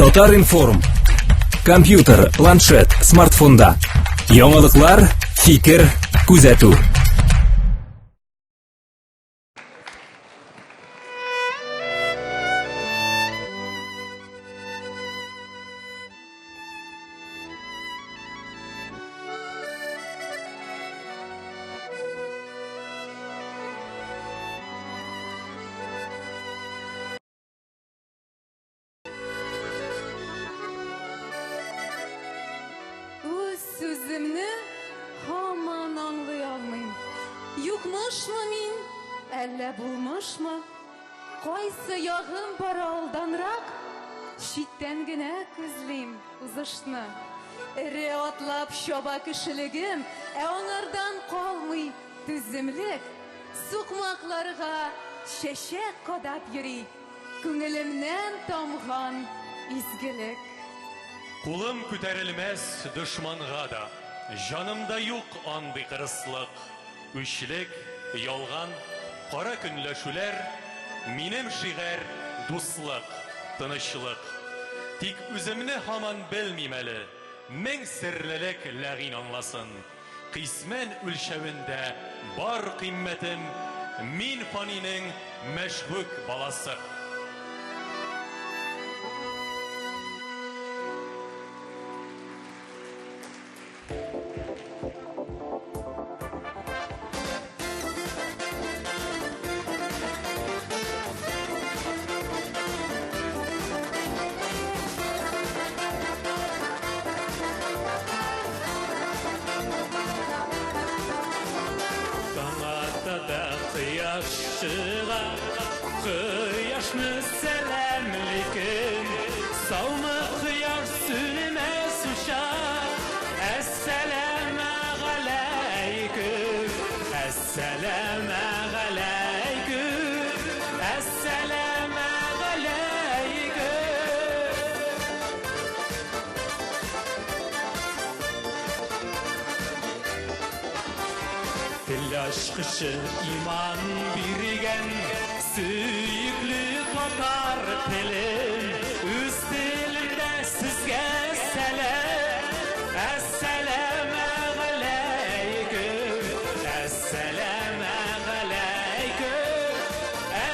Татар-информ. Компьютер, планшет, смартфонда. Яңалыклар, фикер, күзәтү. Sözümni haman anlay almayım. Yukmuş mu min, elle bulmuş mu? Kaysı yağım para aldanrak, şitten gine kızlayım uzışını. Ere atlap şoba kişiligim, onlardan kalmay tüzümlük. Sukmaklarga şeşek kodap yürü, күңелемнән тамган изгелек. Кулым күтәрелмәс дошманга да, жанымда юк андый кырыслык. Үчлек, ялган, кара көнләшүләр, минем шигәр дуслык, тынычлык. Тик үземне һаман белмим әле, мең серлелек ләгин аңласын. Кисмән үлчәвендә бар кыйммәтем, мин фанинең мәшһүк баласы. Kıyaş müsellemlikin Savmı kıyaş sünmez uşak Esselame aleyküm Esselame aleyküm Esselame aleyküm Dil aşkışı iman birigen Süyüklü Tatar telim Üz dilimde sizge selam Esselame aleyküm Esselame aleyküm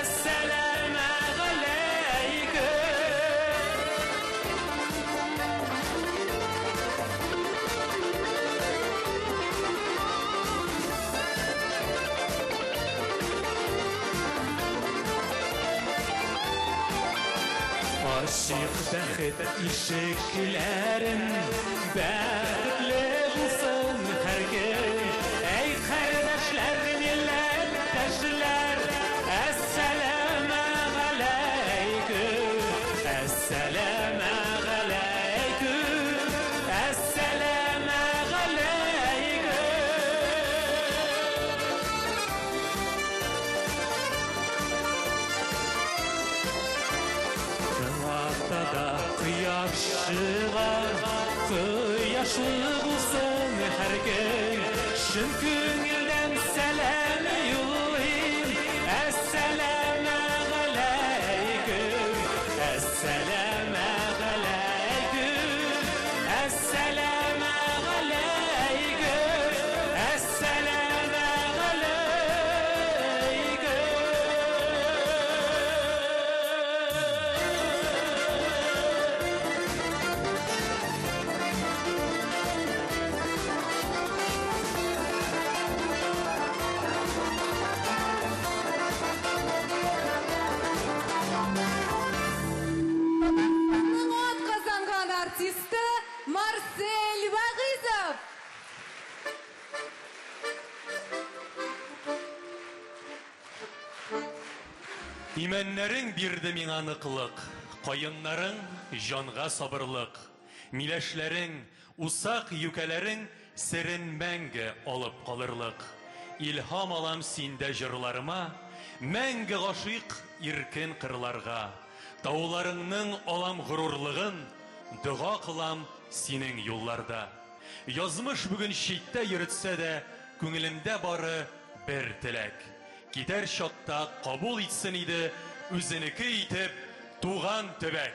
Esselame aleyküm Aşık bәхет ишекләрен бәхетле булсын һәр gün Эй кардәшләр, милләттәшләр Әссәламә галәйкүм Әссәламә галәйкүм Әссәламә галәйкүм Kıyaş çıgar, kıyaşlı bulsun her gün Şın küngülden selam yollayım Esselame aleyküm Esselame aleyküm Esselame aleyküm Esselame Kazangan artisti Marcel Vagizov. Имәннәрең бирде миңа ныклык, каеннарың җанга сабырлык. Миләшләрең, усак юкәләрең серен мәңге алып калырлык. Илһам алам синдә җырларыма, мәңге гашыйк иркен кырларга. Тауларыңның алам горурлыгын, дуга кылам синең юлларда. Язмыш бүген читтә йөртсә дә, күңелемдә бары бер теләк. Китәр чакта кабул итсен иде, үзенеке итеп туган төбәк.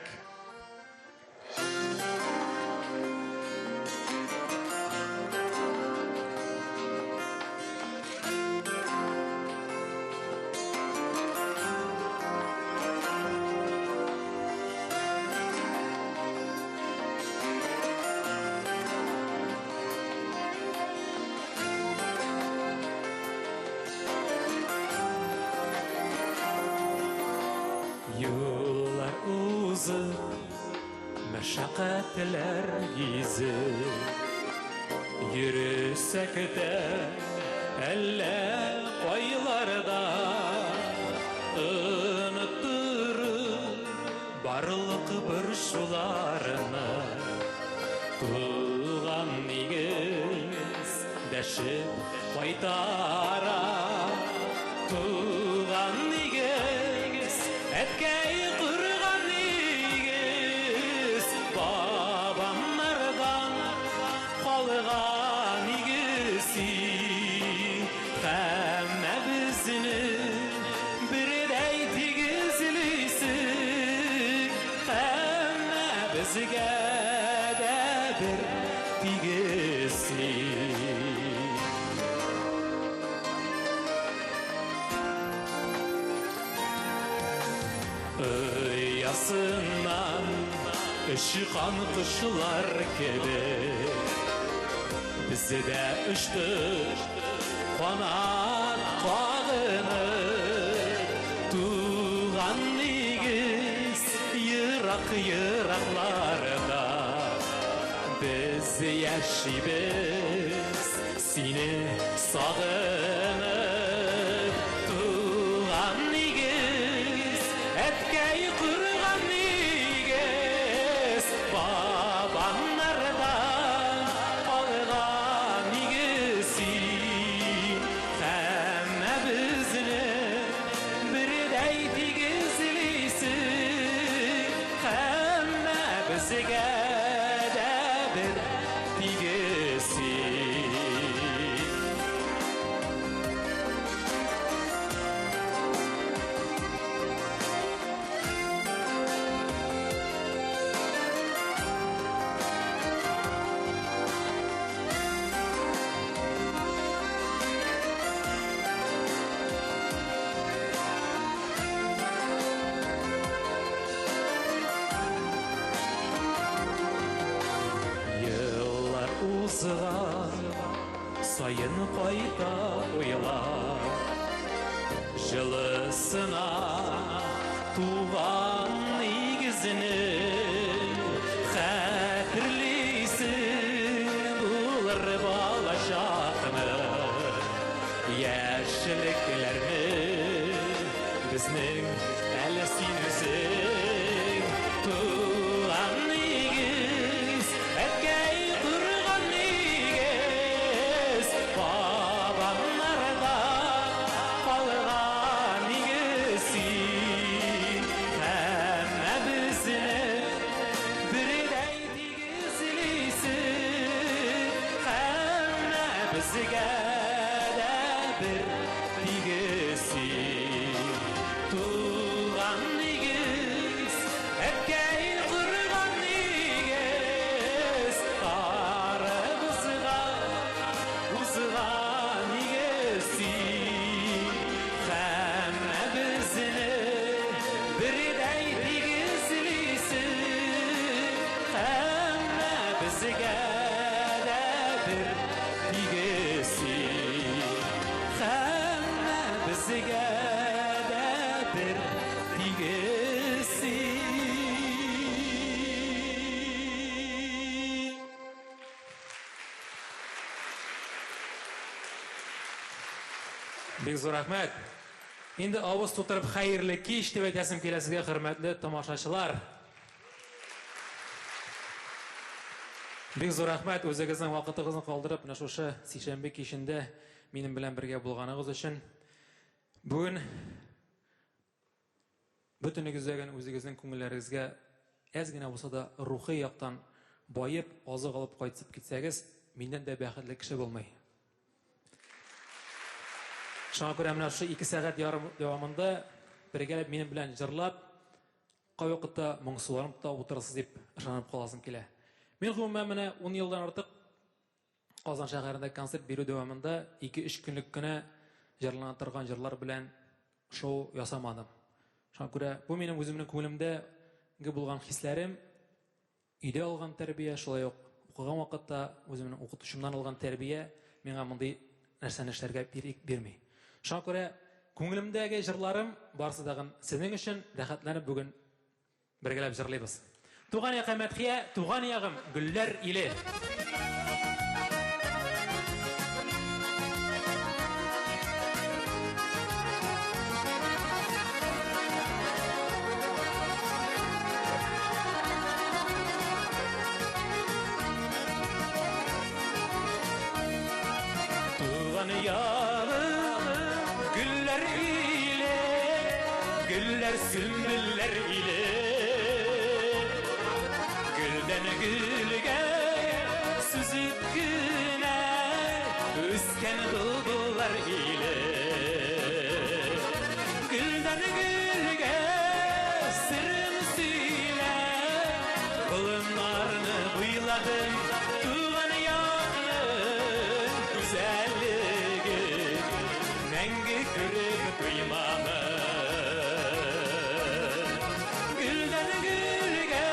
Мәшәкатьләр йөзе йөрсәк тә әллә кайларда оныттырып барлык борчуларны туган нигез дәшеп кайтара туган нигез әткәй курган нигез бабамнардан калган нигез һәммә безне бердәй тигезлисең һәммә безгә дә бер тигезлисең. Ясыннан ышкан кышлар кебек бездә очты канат кагынып туган нигез ерак-еракларда без яшибез сине сагынып туган нигез әткәй курган нигез бабаннардан калган нигез һәммә безне бердәй тигезлисең һәммә безгә дә бер тигезсең. Yıllar uzar, sayın kayta uylar Жылысына туған негізіні Хәтірлейсің бұлар балашақны Яшіліклерні біздің әлі сен өзің туған негіз әткәй құрған негіз бабамнарда қалған негіз һәммә бізді бірдей тигізлейсің һәммә бізге дә бір тигізсің туған негіз әткәй құрған негіз қарыбызға ұзға негізсің һәммә бізді бірдей тигізлейсің һәммә бізге дә бір тигізсің һәммә бізге дә бір тигізсің. Бик зур рәхмәт. Инде авыз тутырып хәерле кич дип әйтәсем килә сезгә, хөрмәтле тамашачылар. Бик зур рәхмәт үзегезнең вакытыгызны калдырып, менә шушы сишәмбе кичендә минем белән бергә булганыгыз өчен. Бүген бөтенегездән үзегезнең күңелләрегезгә әз генә булса да рухи яктан байып, азык алып кайтып китсәгез, миннән дә бәхетле кеше булмый. Шуңа күрә менә шушы 2 сәгать ярым дәвамында бергәләп минем белән җырлап, кай вакытта моңсуланып та утырасыз дип ышанып каласым килә. Мин гомумән менә 10 елдан артык Казан шәһәрендә концерт бирү дәвамында 2-3 көнлек кенә җырлана торган җырлар белән шоу ясамадым. Шуңа күрә бу минем үземнең күңелемдәге булган хисләрем, өйдә алган тәрбия, шулай ук укыган вакытта үземнең укытучымнан алган тәрбия миңа мондый нәрсәне эшләргә бирми. Шуңа күрә күңелемдәге җырларым барысы да сезнең өчен рәхәтләнеп бүген бергәләп җырлыйбыз. Туган ягым Мәдхия, туган ягым Гөлләр иле. Туган ягым Гөлләр иле, Гөлләр сөмбелләр иле. Gülden gülge süzüp güne üsken buldular ile. Gülden gülge sırrını söyle, kulunlarını bıyladım tuğan yanın güzelliği mengi kırıp duymamı. Gülden gülge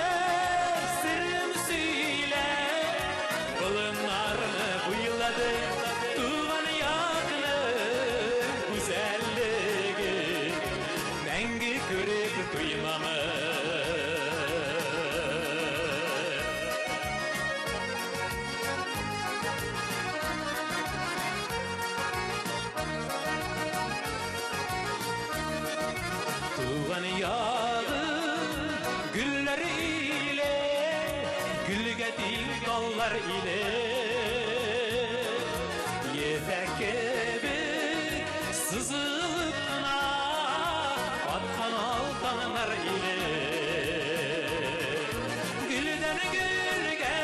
sırrını söyle, kulunlarını bıyladım tuğan yanın güzelliği mengi kırıp duymamı. Tuğan yağın güller ile, gülge değil dallar ile. Yedek gibi sızılıkna atkan altanlar ile. Gülden gülge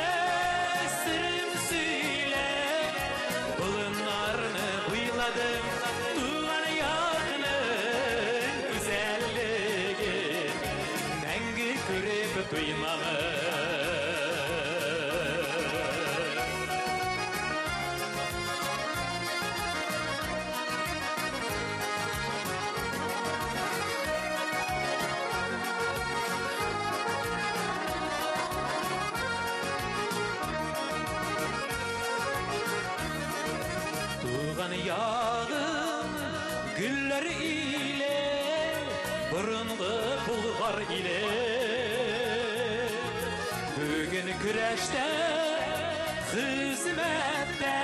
sırrım söyle, bulunlarını bıyladım tuğan yağının güzelliği mengi kırıp duymamı. Tuğan yağın güller ile, burunlu bulgar ile. Bugün güreşte, hizmette,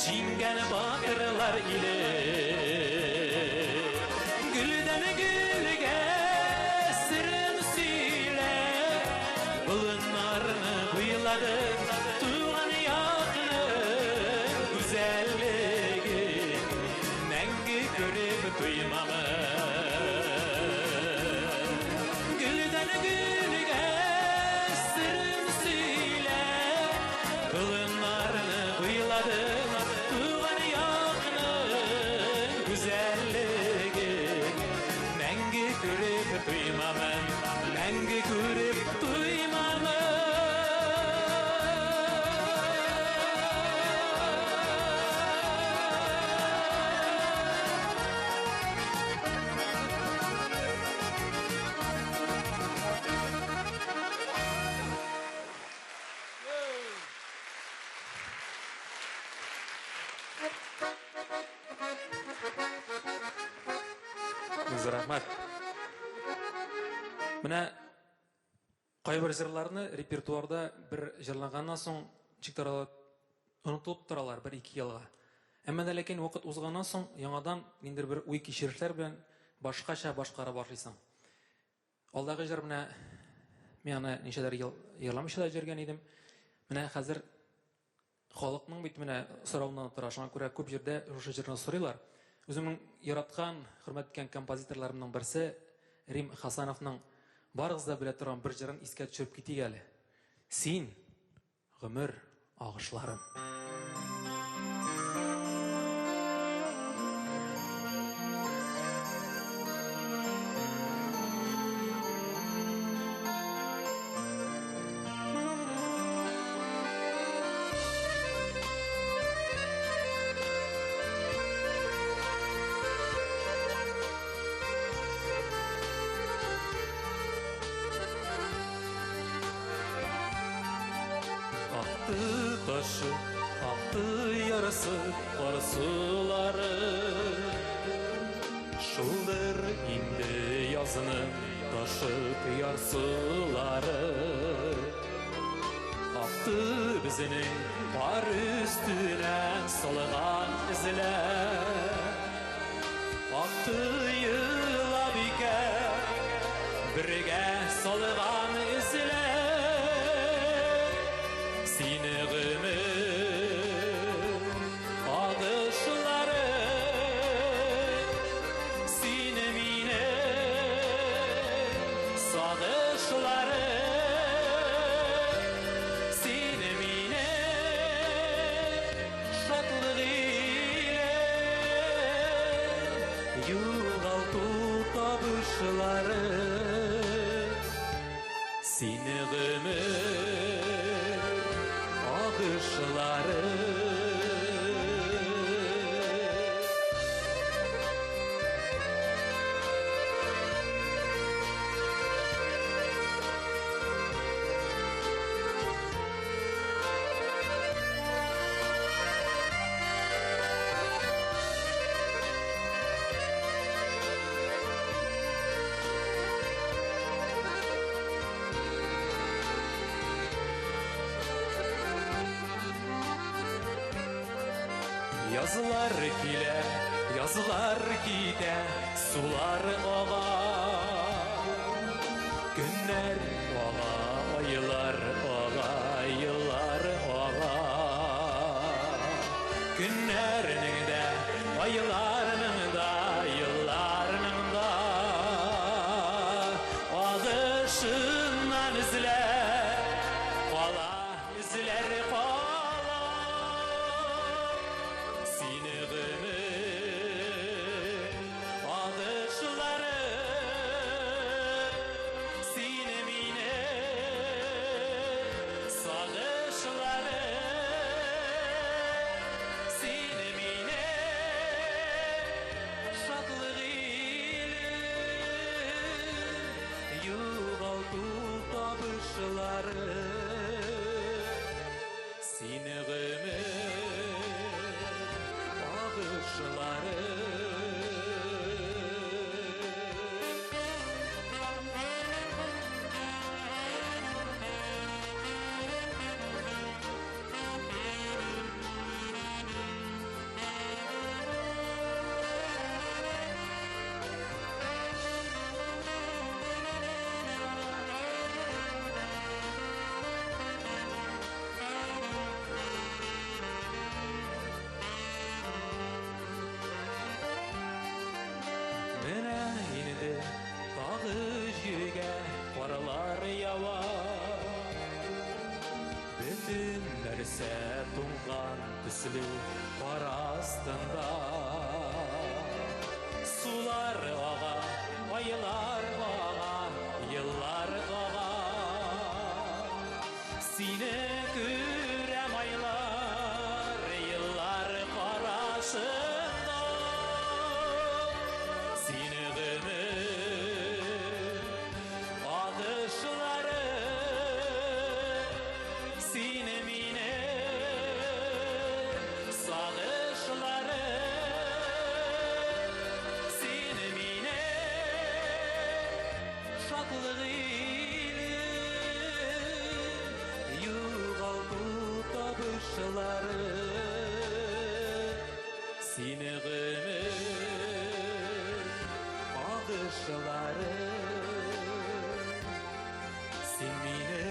şingen bakırlar ile. Gülden gülge sırrını söyle, bulunlarını bıyladım tuğan yağının güzelliği mengi görüp duymamı. Gülden gülge sırrını söyle, kulunlarını bıyladım tuğan yağının güzelliği mengi görüp duymamı, mengi görüp duymamı. Рахмат. Менә кайбер җырларны репертуарда бер җырланганнан соң чиктаралып онытылып торалар 1-2 елга. Әмма ләкин вакыт узганнан соң яңадан ниндидер бер уй кичерешләр белән башкача башкара башлыйсың. Алдагы җыр менә мен аны ничәдер ел йырламыйча да җырган идем. Менә хәзер халыкның бит менә соравыннан тора. Шуңа күрә күп җирдә шушы җырны сорыйлар. Үземнең яраткан, хөрмәткән композиторларымның берсе Рим Хасановның барыгыз да белә торган бер җырын искә төшереп китик әле. Син гомер агышларым. Taşı, aktı yarası, arzuları. Şuldur indi yazını, taşıp yarsuları. Өзінің бар üstünen salgan izler Aktı yıla birge salgan izler Sinig'imin ağışları Sinimine sağışları Sinimine şatlık ile Yuğaltı tabışları Sinig'imin ağışları Yazılar kile, yazılar gide, sular oğa Günler oğa, aylar oğa, yıllar oğa Günlerinin de, aylarının da, yıllarının da Ağışından izler, kola izler kola Sinig'imin ağışları Sinimine sağışları Sinimine şatlık ile Yuğaltı tabışları Sinig'imin ağışları Mene indi dağı yüge Qaralar yawa Bütün нәрсе туңған түсілі Қар астында Сулар аға, айлар аға, yıllar ağa Seni görem aylar, yıllar qarasında Sinig'imin ağışları Sinimine sağışları Sinimine şatlık ile Yuğaltı tabışları Sinig'imin ağışları Sinimine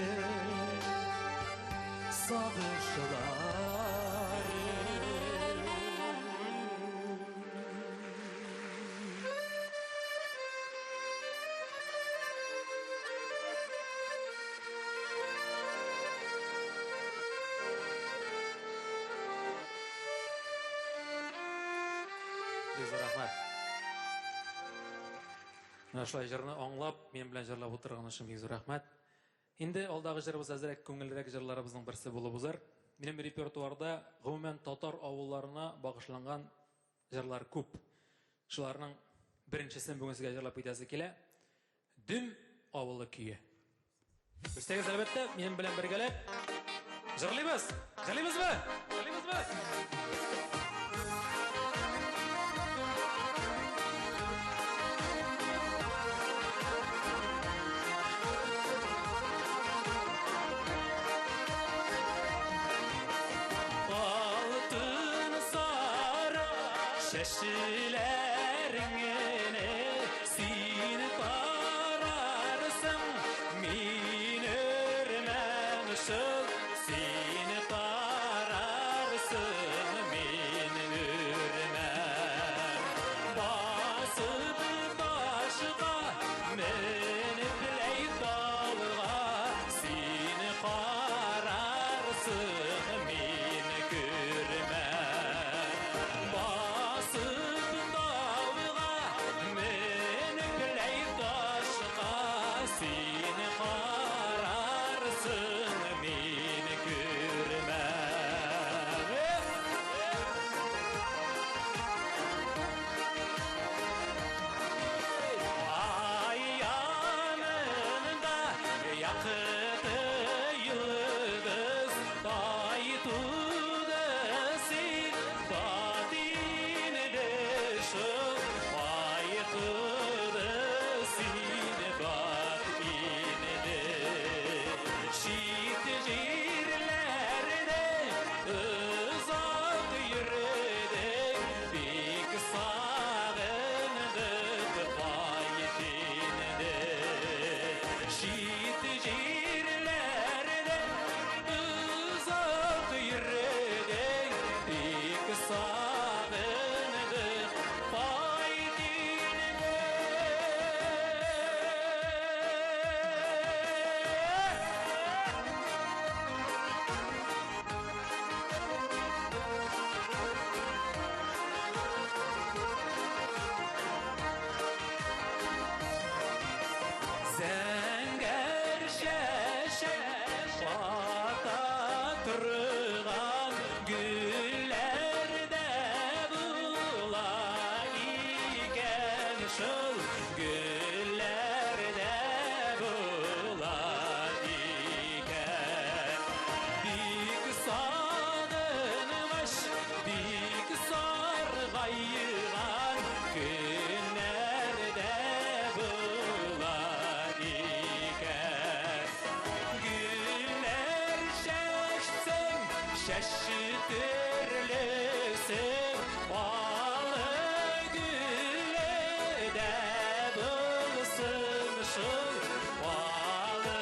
Рахмат. Мына шулай жырны аңлап, мен белән җырлап утырган өчен бик зур рәхмәт. Инде алдагы җырыбыз әзрәк күңеллерәк җырларыбызның берсе булып узар. Минем репертуарда гомумән татар авылларына багышланган җырлар күп. Шуларның беренчесен бүген сезгә җырлап әйтәсе килә. Дүм авылы көе. Безгә әлбәттә минем белән бергәләп җырлыйбыз. Җырлыйбызмы? Җырлыйбызмы? Şeşilerini sin tararsın, min ürmenşil sin tararsın, min ürmen. Basıp taşığa menip ley dalga sin qararsın, min gürmen. Basıp dalga menip ley taşığa sin qararsın, min gürmen. Ay yanında yakıtı yıldız, ay tudesi batinde şu, ay tudesi batinde. Şit jirlerde uzak yürüdük, bik sağındık bayitinde. Şit jirlerde uzak yürüdük, bik sağındık bayitinde. Zəngər şəşək bata turğan güllərdə bula ikən şıl güllərdə bula ikən. Dik sağınmış, dik sarğayıran günlərdə bular ikən. Güller şəşsin, şəşitürlüsün, balı gülle də bulsun şul, balı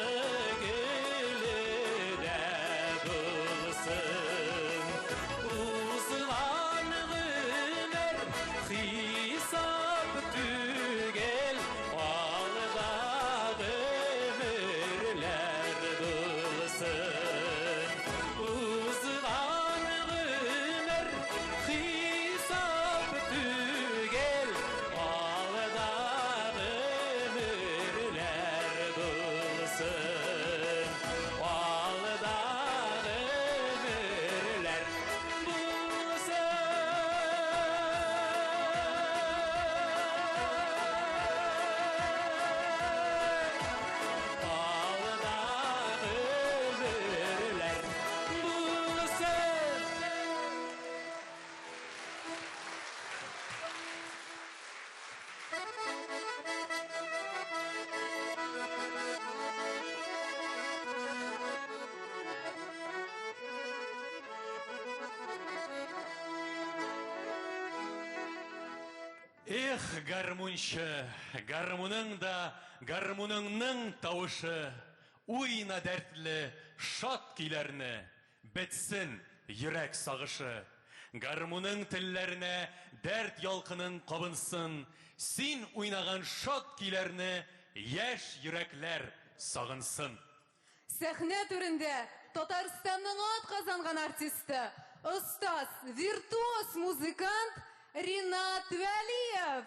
gülle də bulsun. Uzlan günler hisap tügel, alda ömürler bulsun. Uzlan günler hisap tügel, alda ömürler bulsun. Alda ömürler bulsun. Alda ömürler bulsun. Эх, гармуншы, гармуның да, гармуныңның тауышы, уйна дәртлі, шат көйләрне, бетсін йөрәк сагышы. Гармуның телләренә дәрт ялкының кабынсын, син уйнаган шат көйләрне яшь йөрәкләр сагынсын. Сәхнә түрендә Татарстанның атказанган артисты, остаз, виртуоз музыкант Ринат Вәлиев.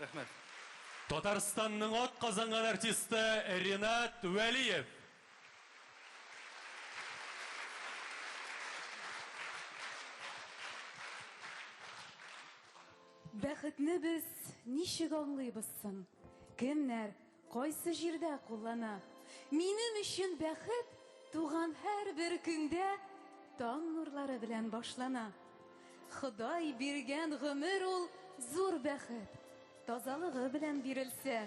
Рәхмәт. Татарстанның ат казанган артисты Ринат Вәлиев. Бәхетне без ничек аңлыйбыз соң? Кемнәр, кайсы җирдә куллана? Минем өчен бәхет туган һәрбер көндә таң нурлары белән башлана. Ходай биргән гомер ул зур бәхет. Тазалыгы белән бирелсә,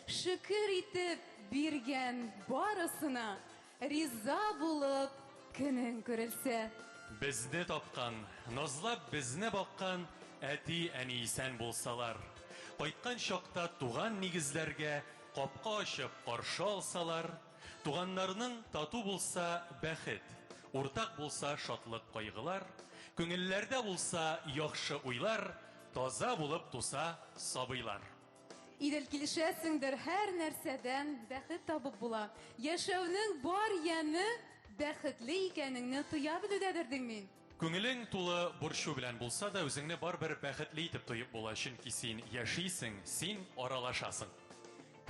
шөкер итеп биргән барысына, риза булып көнең күрелсә. Безне тапкан, назлап безне баккан әти әни исән булсалар. Кайткан чакта туган нигезләргә капка ачып каршы алсалар. Туганнарның тату булса бәхет, уртак булса шатлык кайгылар. Күңелләрдә булса яхшы уйлар, таза булып туса сабыйлар. Идел килешәсеңдер һәр нәрсәдән бәхет табып була. Яшәүнең бар яны бәхетле икәнеңне тоя белүдәдер дим мин. Күңелең тулы борчу белән булса да үзеңне барбер бәхетле итеп тоеп була, чөнки син яшисең, син аралашасың.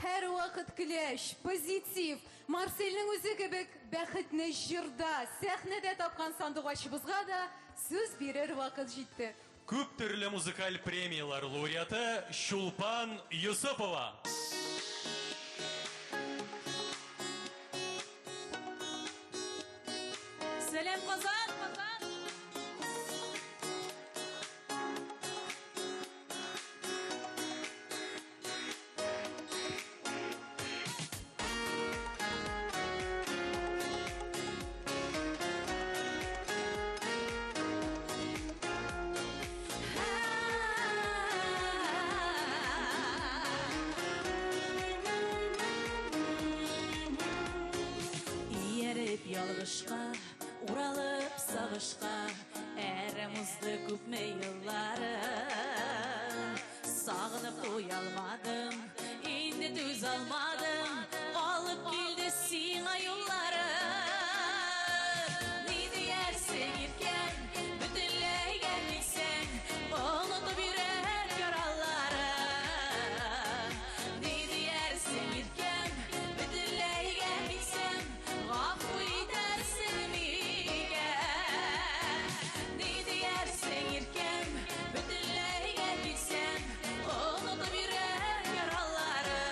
Һәр вакыт көләч, позитив, Марселнең үзе кебек бәхетне җырда, сәхнәдә тапкан сандугачыбызга да сүз бирер вакыт җитте. Күп төрле музыкаль премиялар лауреаты Чулпан Юсупова. Сәлем, Казан! Иереп ялгышка, уралып сагышка, әремузды күпме еллары. Сагынып уялмадым, инде түз алмадым, алып килде сиңа юллары. Ни диярсең иркен, бүтүнләйгә килсәң, онытып йөрәк яралары. Ни диярсең иркен, бүтүнләйгә килсәң, гафу итәрсең мигә. Ни диярсең иркен, бүтүнләйгә килсәң, онытып йөрәк яралары.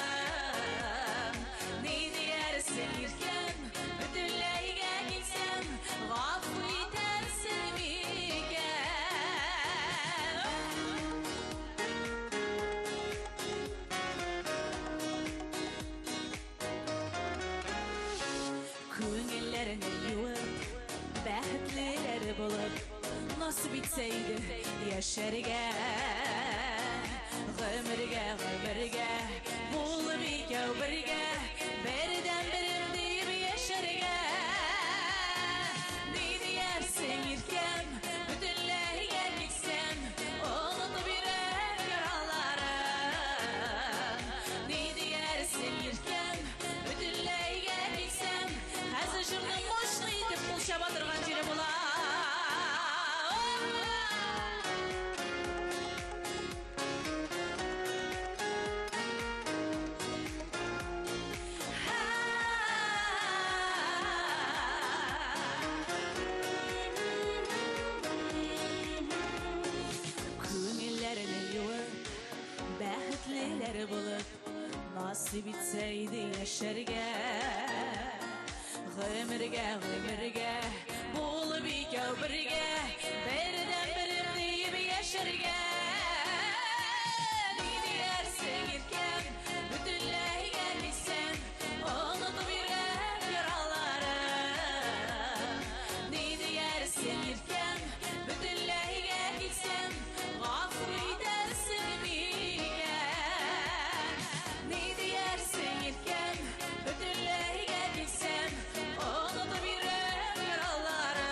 Ни диярсең иркен, бүтүнләйгә килсәң, гафу итәрсең мигә. Күңелләрне юып, бәхетлеләр булып, насып итсәйде яшәргә. Гомергә, булып икәү бергә, бердән берем дип яшәргә. Ни диярсең иркен, бүтүнләйгә килсәң, онытып йөрәк яралары. Ни диярсең иркен, бүтүнләйгә килсәң, хәзер җырның мощный итеп кулча батырган җире була. Күңелләрне юып, бәхетлеләр булып, насып итсәйде яшәргә. Гомергә, булып икәү бергә, бердән берем дип яшәргә. Ни диярсең иркен, бүтүнләйгә килсәң, онытып йөрәк яралары. Ни диярсең иркен, бүтүнләйгә килсәң, гафу итәрсең мигә. Ни диярсең иркен, бүтүнләйгә килсәң, онытып йөрәк яралары.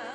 ала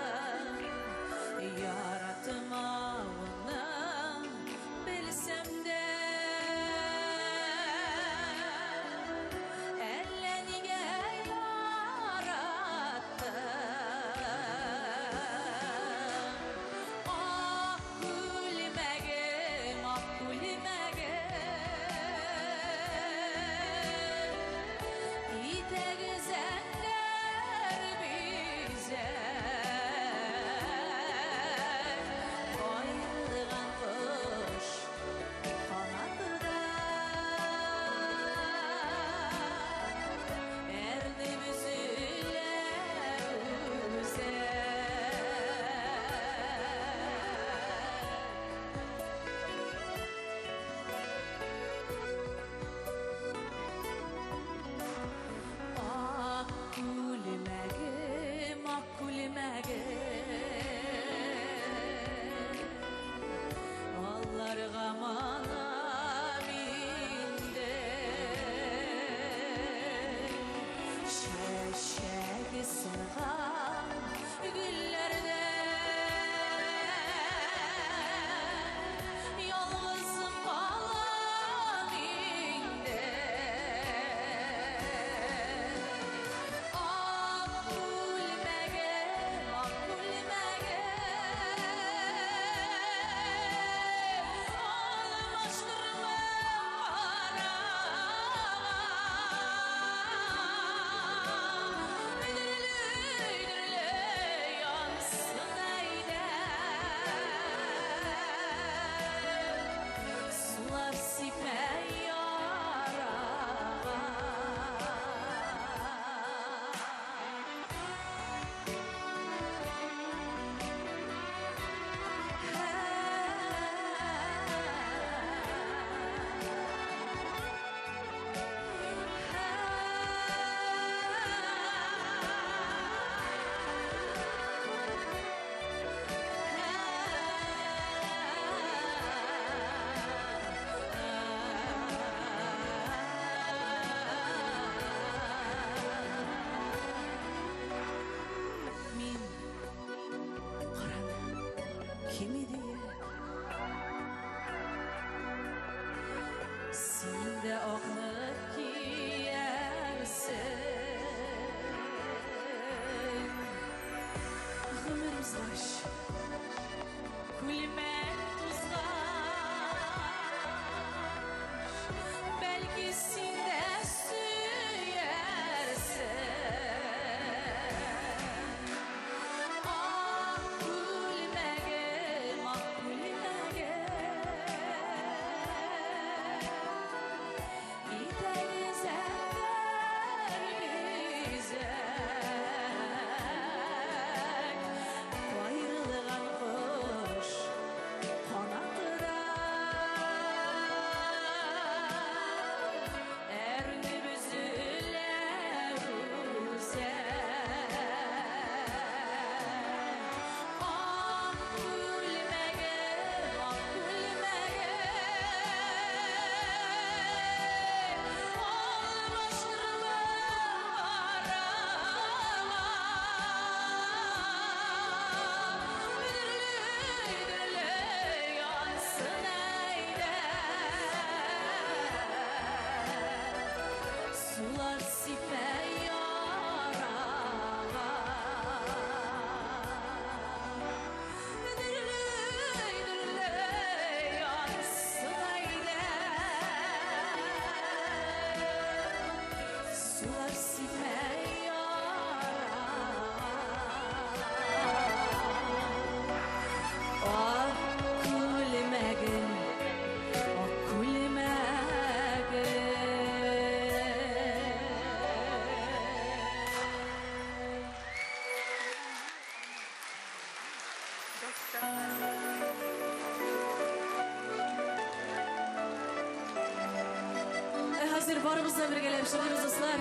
Hazır barımızla birgelep şırırız dostlar.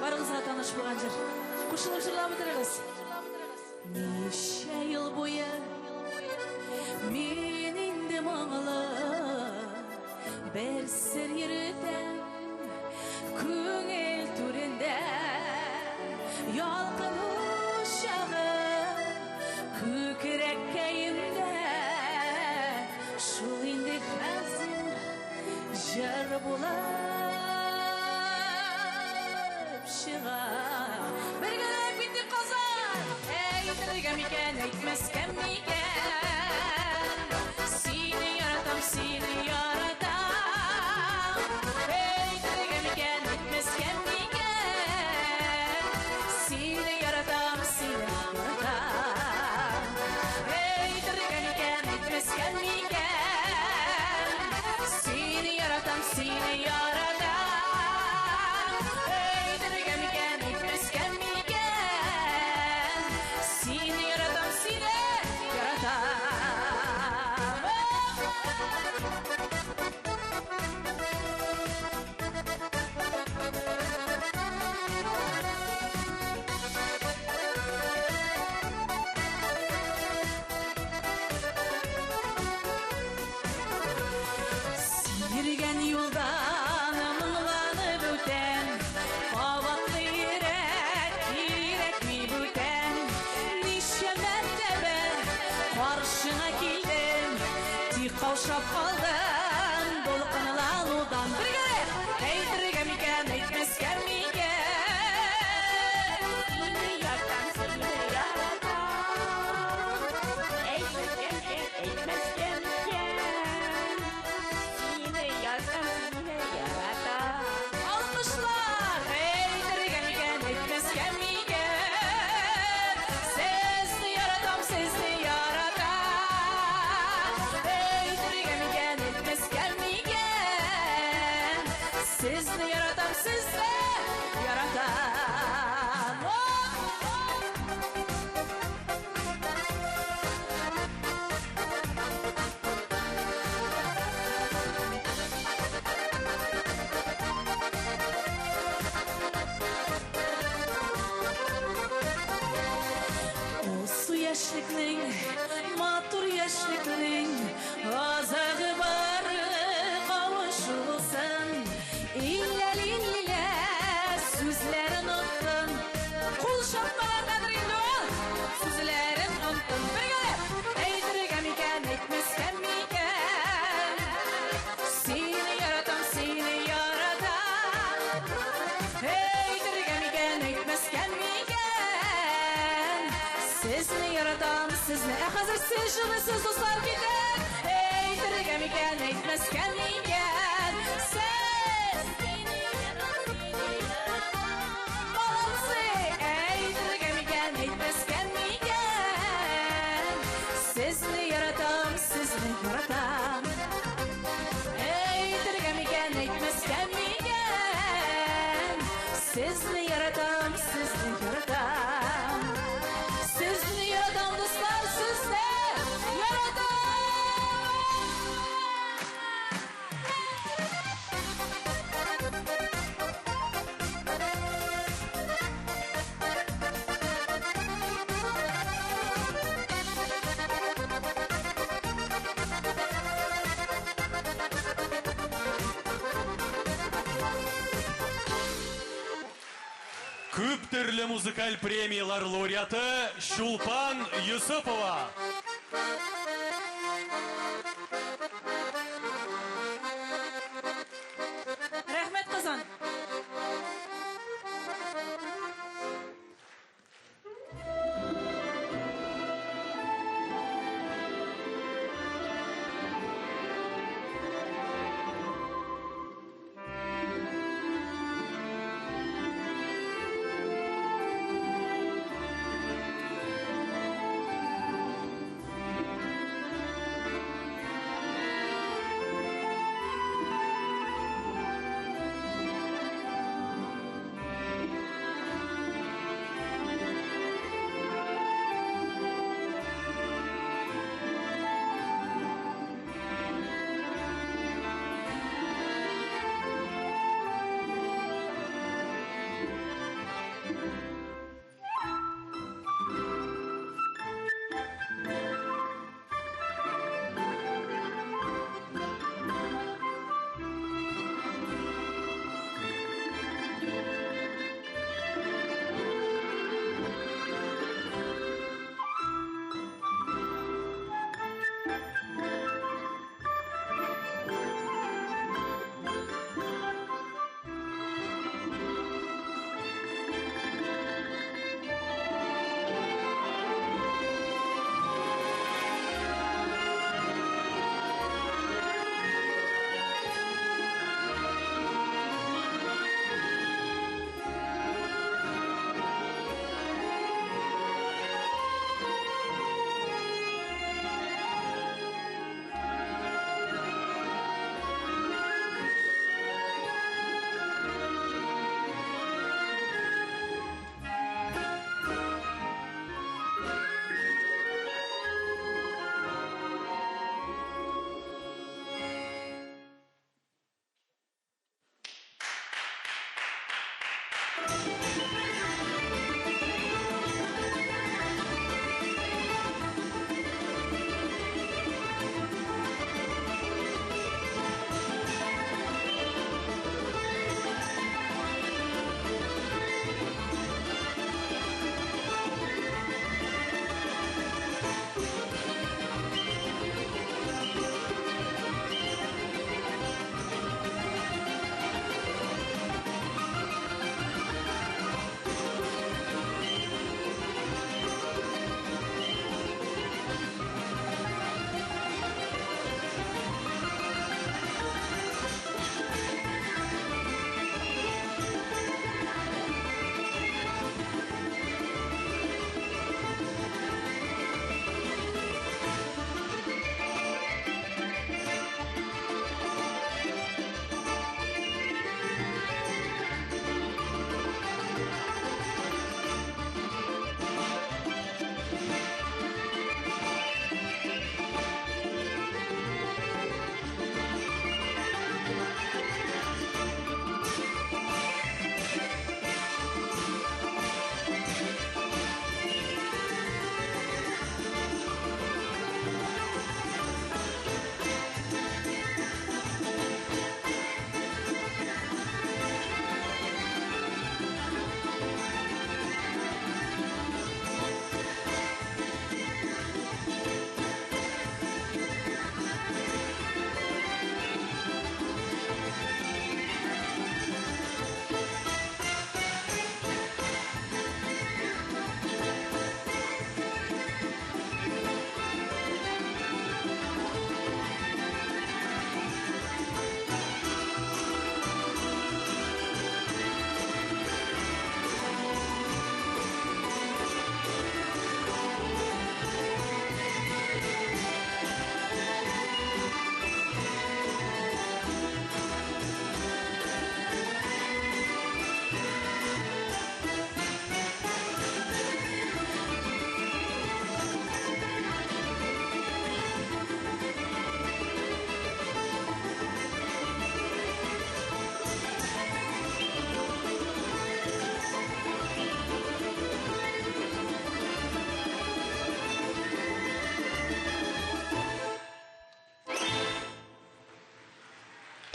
Barımızla tanış bulgan jır. Kuşulup şırlap o'tiramiz. Neşe yıl boyu men endi mаңлы bir sir yürütem көңіл түрінде ялқын ошағы көкірек кайымда шул инде хәзер жар булып чыга бергәләп битти казан әйтергә микән әйтмәскә микән сине яратам сине яратам әйтергә микән әйтмәскә микән сине яратам сине яратам әйтергә микән әйтмәскә микән сине яратам сине яратам әйтергә микән әйтмәскә микән сине яратам сине яратам Yürügen yoldan muңланып өтәм Кабатлы йөрәк ми бүтән Ничә мәртәбә каршыңа килдем Тик каушап калдым дулкынланудан Бергәләп әйтергә микән әйтмәскә микән Сине яратам сине яратам әйтмәскә әйтмәскә микән Сине яратам, сине яратам. Алкышлар, әйтергә микән, әйтмәскә микән? Сезне яратам, сезне яратам. Әйтергә микән, әйтмәскә микән? Сезне яратам, сезне яратам. Су яшьлекнең, матур яшьлекнең азагы бары кавышылсын. Иллә сүзләрен оттым, кул шапкалардан ридуал сүзләрен оттым. Бергәләп әйтергә микән, әйтмәскә микән? Сине яратам, сине яратам. Әйтергә микән, әйтмәскә микән? Сезне яратам, сезне. Хәзер сез җырлыйсыз, дуслар, китәр. Әйтергә микән, әйтмәскә микән? Сез мине яратам. Молодцы! Әйтергә микән, әйтмәскә микән? Сезне яратам, сезне яратам. Әйтергә микән, әйтмәскә микән? Сезне яратам, сезне яратам. Сезне яратам, дуслар, сезне яратам. Күп төрле музыкаль премиялар лауреаты Шулпан Юсупова. Рәхмәт, Казан.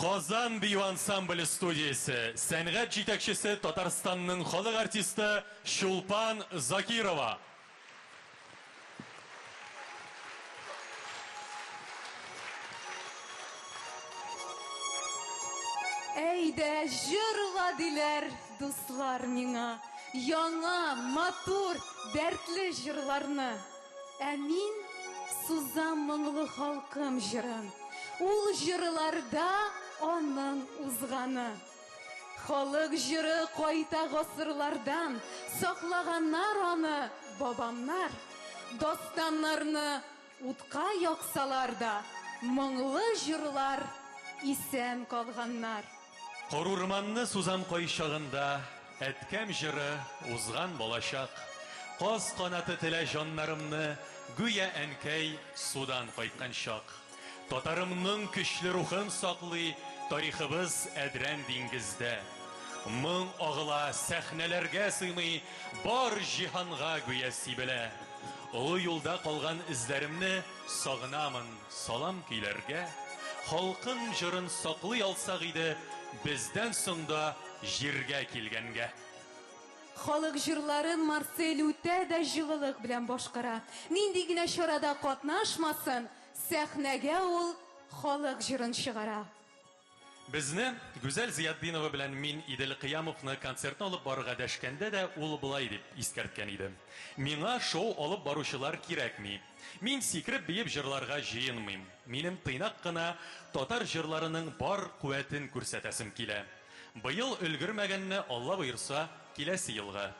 Qozon Бию ансамблі студиясы, сәнгать жетекшісі Татарстанның халық артисті Шулпан Закирова. Әйдә, жырла диләр, дуслар миңа, яңа, матур, дәртле жырларны. Ә мин сузам моңлы халкым жырын. Ул жырларда аның узганы. Халык жыры кайта гасырлардан, саклаганнар аны бабамнар. Достаннарны утка яксалар да, моңлы жырлар исән калганнар. Қорурманны сузам қойшағында, әткәм жыры узған болашақ. Қос қанаты тілі жаннарымны, гүя әнкәй судан қайтқан шақ. Татарымның күшлі рухын сақлый, тарихыбыз әдрән диңгізді. Мың ағыла сәхнәләргә сыймый, бар жиһанға гүя сибелә. Олы юлда қалған ізләремне сағынамын салам көйләргә. Халқын жырын сақлый алсақ иде, бізден соңда жиргә килгәнгә. Халык жырларын Марсель үтә дә җылылык белән башкара. Нинди генә чарада катнашмасын, сәхнәгә ул халык жырын чыгара. Безне Гүзәл Зиятдинова белән мин Идел Кыямовны концертны алып барырга дәшкәндә дә ул булай дип искәрткән иде. Миңа шоу алып баручылар кирәкми. Мин сикереп биеп җырларга җыенмыйм. Минем тыйнак кына татар җырларының бар куәтен күрсәтәсем килә. Быел өлгермәгәнне Алла боерса, киләсе елга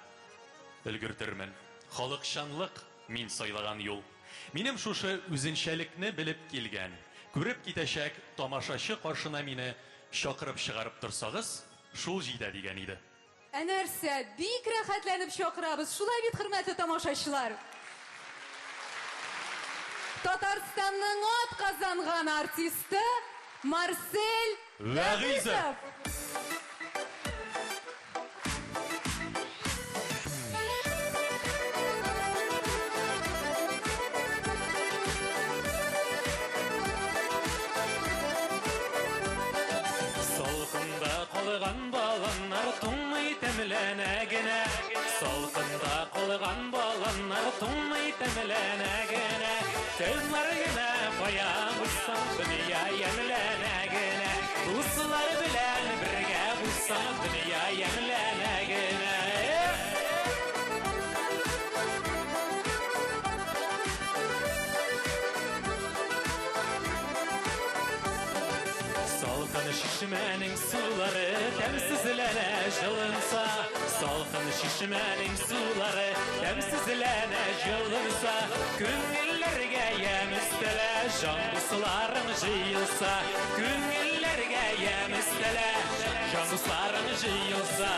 өлгертермен. Халыкчанлык мин сайлаган юл. Минем шушы үзенчәлекне белеп килгән. Күреп китәчәк тамашачы каршына мине чакырып чыгарып торсагыз, шул җитә дигән иде. Ә нәрсә, бик рәхәтләнеп чакырабыз. Шулай бит, хөрмәтле тамашачылар. Татарстанның атказанган артисты Марсель Вәгизов. Қалған баланар туңмай тәміләнә генә. Салқында қалған баланар туңмай тәміләнә генә. Кызлар генә бая булсаң, дөнья ямләнә генә. Дуслар белән бергә булсаң, дөнья ямләнә генә. Şişmənin suları təmsizlənə жылынса, salqın şişmənin suları təmsizlənə жылынса, күңелләргә ям өстәлә җан дусларым җыелса, күңелләргә ям өстәлә җан дусларым җыелса.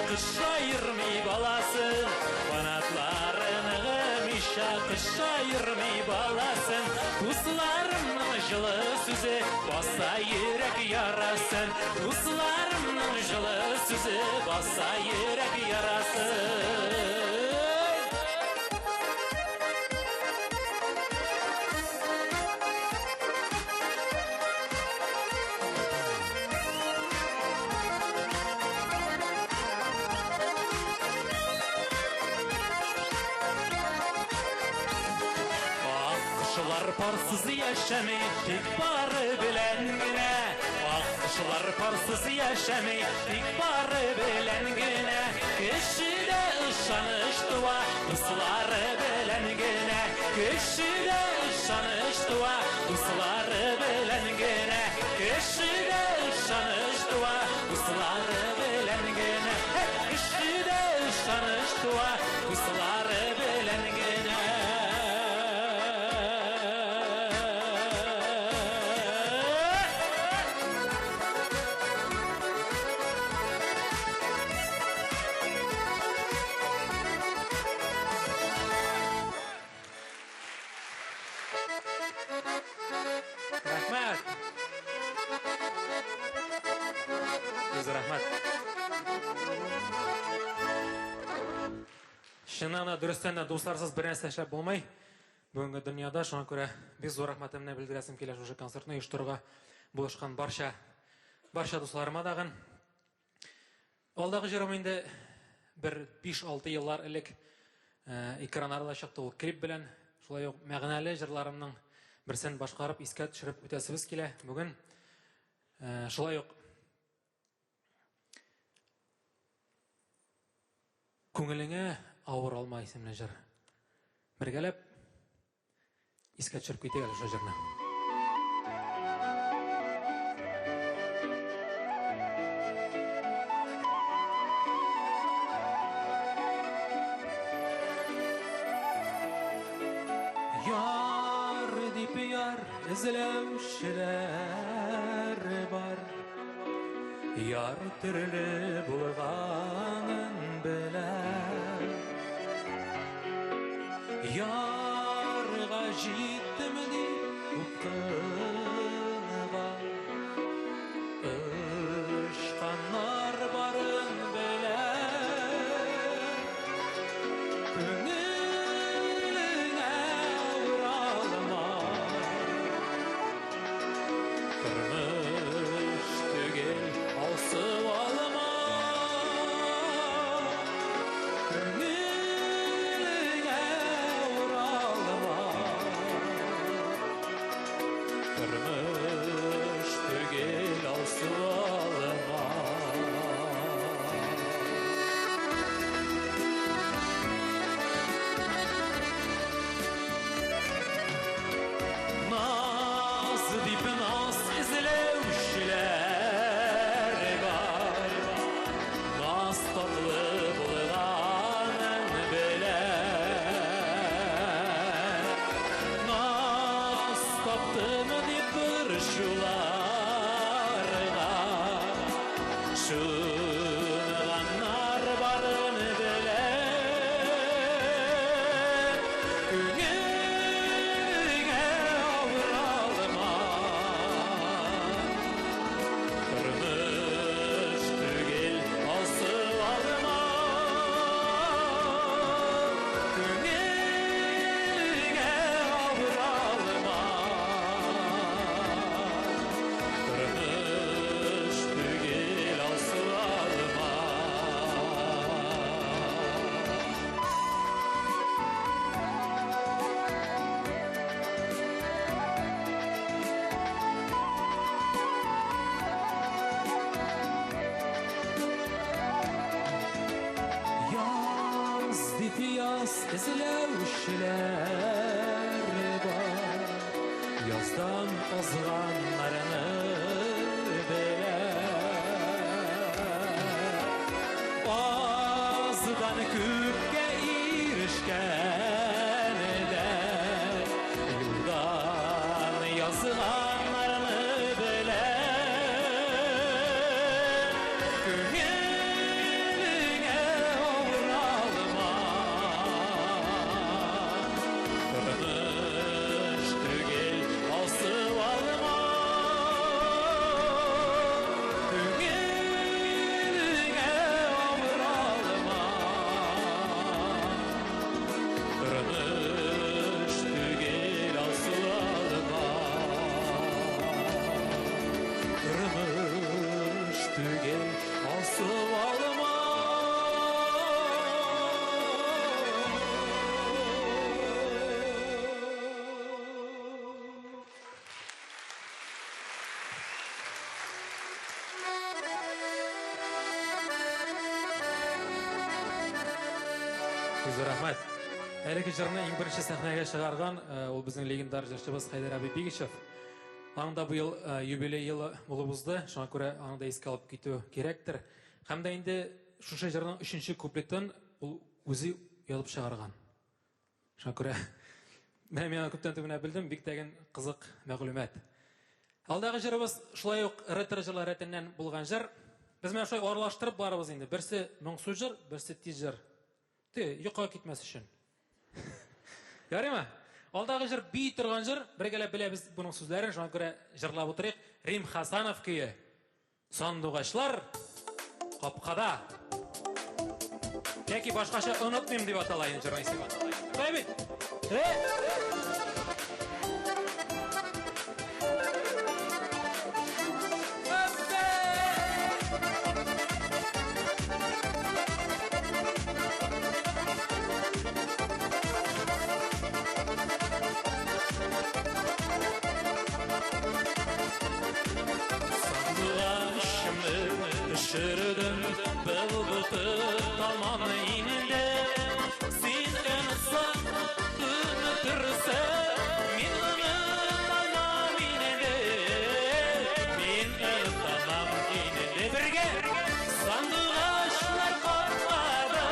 Кышайырмый баласын, канатларының кышайырмый баласын, дусларымның жылы сүзі баса йөрәк ярасын, дусларымның жылы сүзі баса йөрәк ярасын. Парсыз яшәмей, тик бары белән генә. Акчылар парсыз яшәмей, тик бары белән генә. Кешедә ышаныч туа, дуслары белән генә. Кешедә ышаныч туа, дуслары белән генә. Кешедә ышаныч туа, дуслары белән генә. Кешедә ышаныч туа, дуслары белән генә. Рәхмәт. Шыннан да дұрыстан да достарсыз бір нәрсе шәп болмай. Бүгінгі дүнияда шоңа көрә біз зор рахматымны білдіресім келе уже концертны ұйыштыруға болышқан барша достарыма дағын. Алдағы жерім енді бір 5-6 еллар әлік экранарда шықты ол клип білән. Шулай мәғінәлі жырларымның бірсін башқарып, искә түшіріп өтесібіз келе. Бүгін шулай көңіліңе ауыр алмай исемле жыр. Бергәләп искә төшереп китәк әле шу жырны. Яр дип яр эзләүчеләр бар. Яр төрле булганын белә. Ярга җиттеме дип укыга. Ышканнар барын белә. Күңелеңә уралма. Тормыш түгел алсып алма. Tırmış tügel alsın alma. Naz dip naz izlevşiler var. Naz tatlı bulganın bile. Naz taptım şularga şunganlar barın bile Күңеліңе ауыр алма Тормыш түгел алсып алма Күңеліңе ауыр алма Tırmış tügel alsın alma. Yaz dip yaz izlevşiler var. Yazdan azganlarını Bazıdan küpke irişkende Yıldan yazılanlarını bile Күңеліңе ауыр алма Tırmış tügel алсып алма Күңеліңе ауыр алма Tırmış tügel алсып алма Tırmış tügel алсып алма Күзі рахмет. Әлекі жырны ең бірінші сахнаға шығарған ол біздің легендар жыршыбыз Хайдар Абибегичев. Аңда бұйыл юбилей елі болуымызды, шоңа көре аңда еске алып кету керектір. Хамда енді шушы жырның 3-ші куплетін ол өзі еліп шығарған. Шоңа көре мен көптен түбіне білдім, бектеген қызық мәғлумет. Алдағы жырыбыз шулай оқ ретро жырлар ретінен болған жыр. Біз мен шулай оралаштырып барыбыз енді. Бірсі мұңсу жыр, бірсі тез жыр. Юққа кетмес үшін. Ярый ма? Алдағы жыр бей тұрған жыр, біргелеп білеміз бұның сөздерін, шоңа көре жырлап отырайық. Рим Хасанов күйі. Сандуғашлар қапқада. Яки башкача онотмыйм деп аталайын жырайсың. Кай бит? Şırdım bılbıtı tamam ininde Sin ınıtsan ınıtırsan Min ınıtamam ininde Min ınıtamam ininde Birge sandıgaşlar korkmadı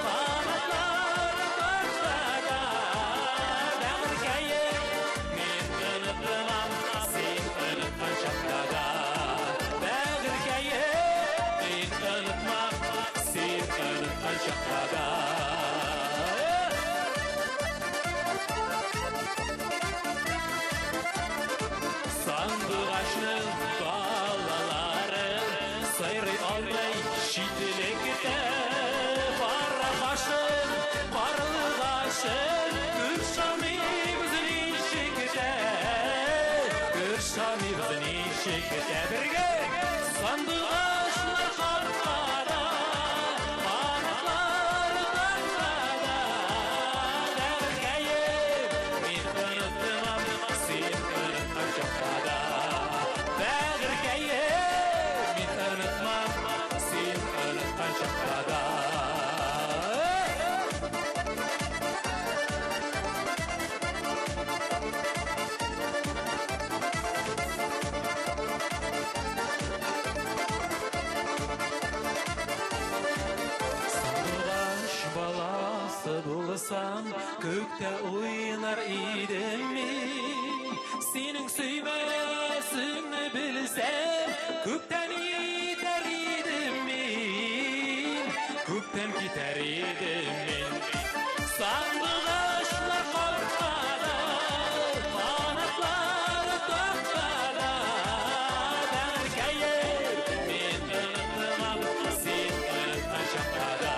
Kanatlar korkmadı Dağır kayı Min ınıtamam Sin ınıtman şapkada Dağır kayı Sandıgaşның балалары Сайрый алмай шетелекте Барағашын, барлығашын Күршами біздің ешекте Күршами біздің ешекте Бірге сандығашlar қорқады Қанаттар тартады Дәргейім мен ұнытымам Сен ұнытқан шаққада Дәргейім мен ұнытмам Сен ұнытқан шаққада Bulsam kökte oynar idim min Senin süymesini bilsem Kökten gider idim min Kökten gider idim min Sandıgaşlar korkmadı Kanatlar korkmadı Dağırkayır min unutmam Sen unutkan şapkada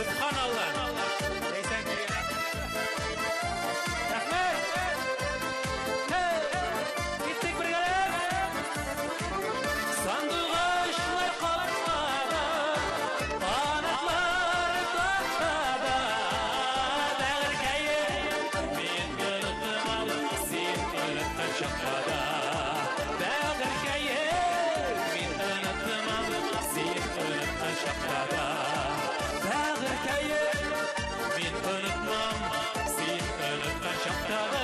Subhanallah. Rahmet. Gittik birlikte. Sandıgaşlar korkmadı. Kanatlar korkmadı. Dağırkayım. Men unutmam. Sen unutkan şapkada. Dağırkayım. Men unutmam. Sen unutkan şapkada. Dağırkayım. Men unutmam. Sen unutkan şapkada.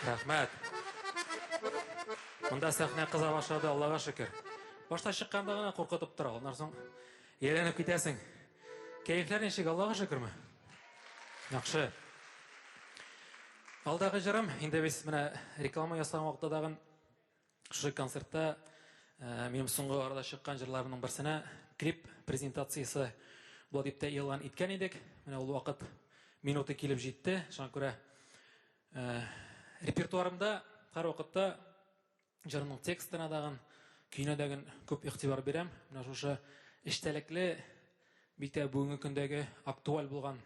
Рахмет. Мұнда сәхне қыза башлады, Аллаға шүкір. Башта шыққанда ғана қорқытып тұр, ондан соң еленіп кетесің. Кәйіфлер нешік, Аллаға шүкір ме? Яқшы. Алдағы жырым, енді біз міне реклама ясаған уақыттадағын шүші концертта менің соңғы арада шыққан жырларының бірсіне клип презентациясы бұл депте елған еткен едік. Міне ол уақыт минуты келіп жетті. Шаң көре репертуарымда қар уақытта жырының текстіне дағын, күйіне дәгін көп иқтибар берем. Мына шушы іштәліклі бейте бүгінгі күндегі актуаль болған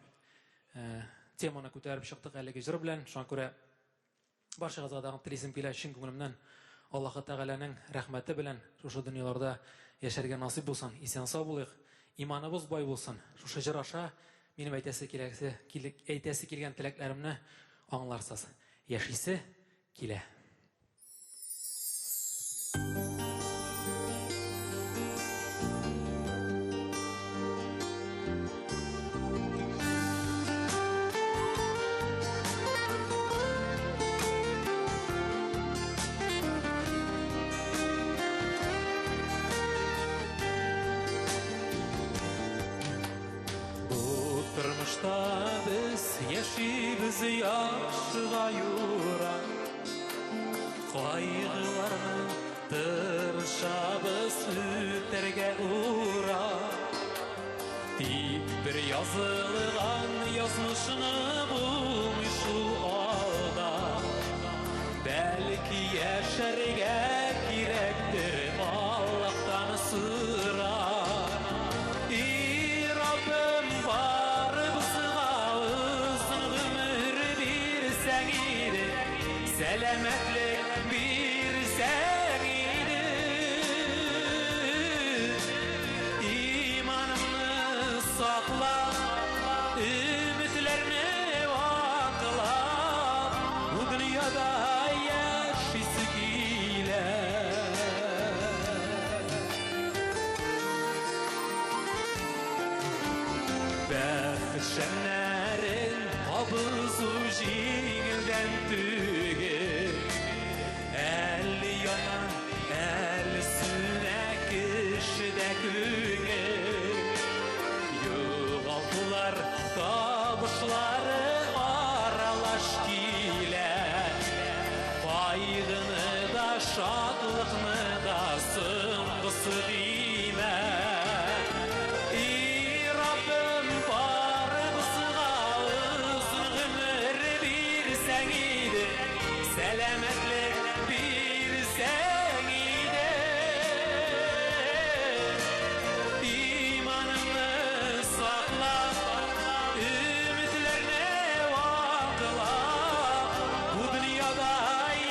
теманы көтеріп шықтық әлігі жыр білән. Шаң көре баршағызға дағын тілесім келі шын көңілімнен Аллахы Тағаланың рәхмәті білән шушы дүниелерді яшәргә насип болсын, исән сау болайық, иманыбыз бай болсын. Шушы жыр аша менің әйтәсе келген тіләкләремне аңларсыз. Яшисе килә. Тормышта біз яшибіз яшыға юра, қайғыларны тырышабыз үтерге ура. Тик бір язылған язмышыны булмышу алда, бәлки яшәргә кирәктер Аллаһтан сыра. И Раббым, барыбызга узын гомер бирсәң иде, сәламәтлек бирсәң иде, иманымны саклап, өметләрне ваклап, бу дөньяда яшисе килә. Бәхет шәмнәрен абызу җиңелдән түгел, әле яна, әле сүнә кешедә күңел. Югалтулар табышлары аралаш килә, кайгыны да шатлыкны да соңгысы димә. И Раббым, барыбызга узын гомер бирсәң иде, сәламәтлек бирсәң иде, иманымны саклап, өметләрне ваклап, бу дөньяда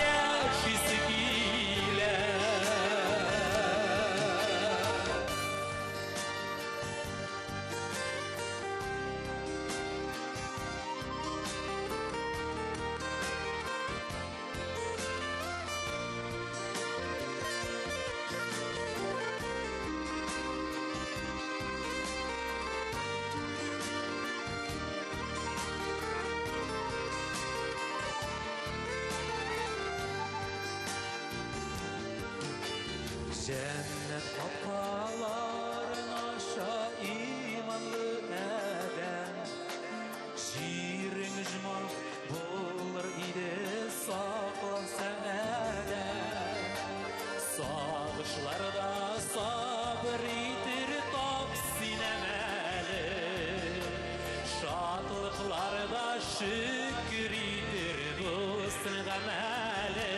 яшисе килә. Cennet kapıların aşağı imanlı eden, şiirin icmal bulur idi saklansa eden. Sağışlarda sabır itir top sinemeli, şatlıklarda şükür itir bu sıngameli.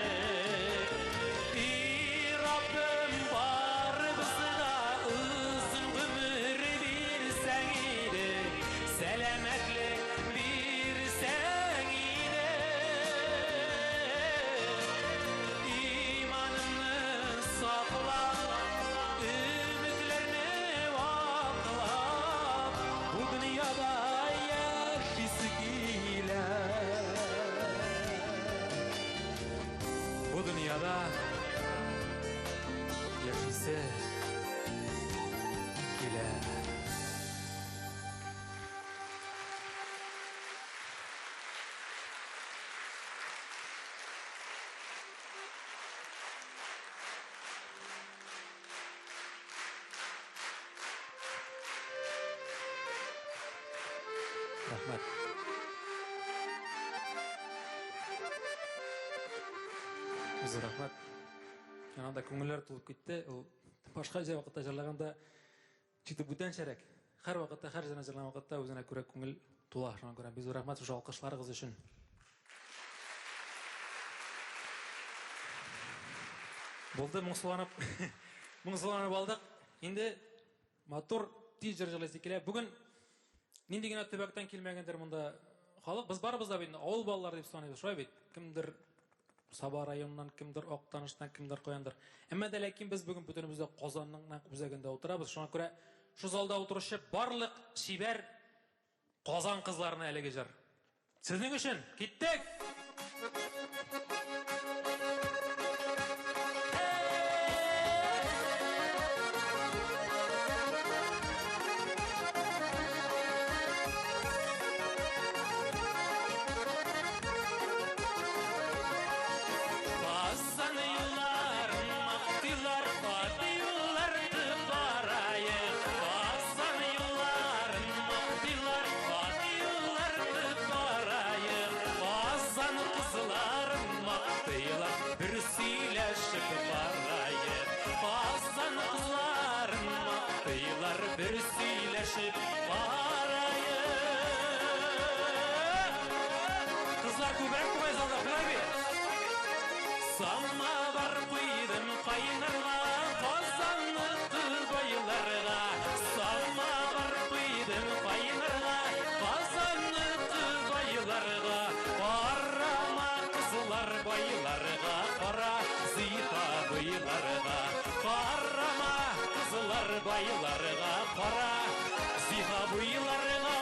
Rabbim, barыбызга узын гомер бирсәң иде, сәламәтлек бирсәң иде, иманымны саклап, өметләрне ваклап, бу дөньяда яшисе килә. Бу дөньяда яшисе килә. Рахмәт. Үзе рахмәт. Янында күңелләр тулып китте. Ул башка җай вакытта җырлаганда читы бүтән шәрәк. Һәр вакытта, һәр җырны җырлаган вакытта үзенә күрә күңел тула. Шуңа күрә без рәхмәт шушы алкышларыгыз өчен. Булды моңсуланып, моңсуланып алдык. Инде матур тиз җырлыйсы килә. Бүген нинди генә төбәктән килмәгәндер монда халык. Без барыбыз да бит авыл балалары дип саныйбыз, шулай бит. Кемдер Саба районынан, кемдер Актаныштан, кемдер каяндыр. Әмма дә ләкин без бүген бөтенебез дә Казанның үзәгендә утырабыз. Шуңа күрә шу залда утыручы барлык шибәр Казан кызларына әлеге җыр. Сезнең өчен киттек. Bas bir söyleşip barayı. Kızlar kubrak kubay zalda kılabi. Salma var kuydım kaynarga, kazanlıktı baylarga. Salma var kuydım kaynarga, kazanlıktı baylarga. Parama kızlar baylarga, para zita baylarga. Parama kızlar baylarga, para zita baylarga.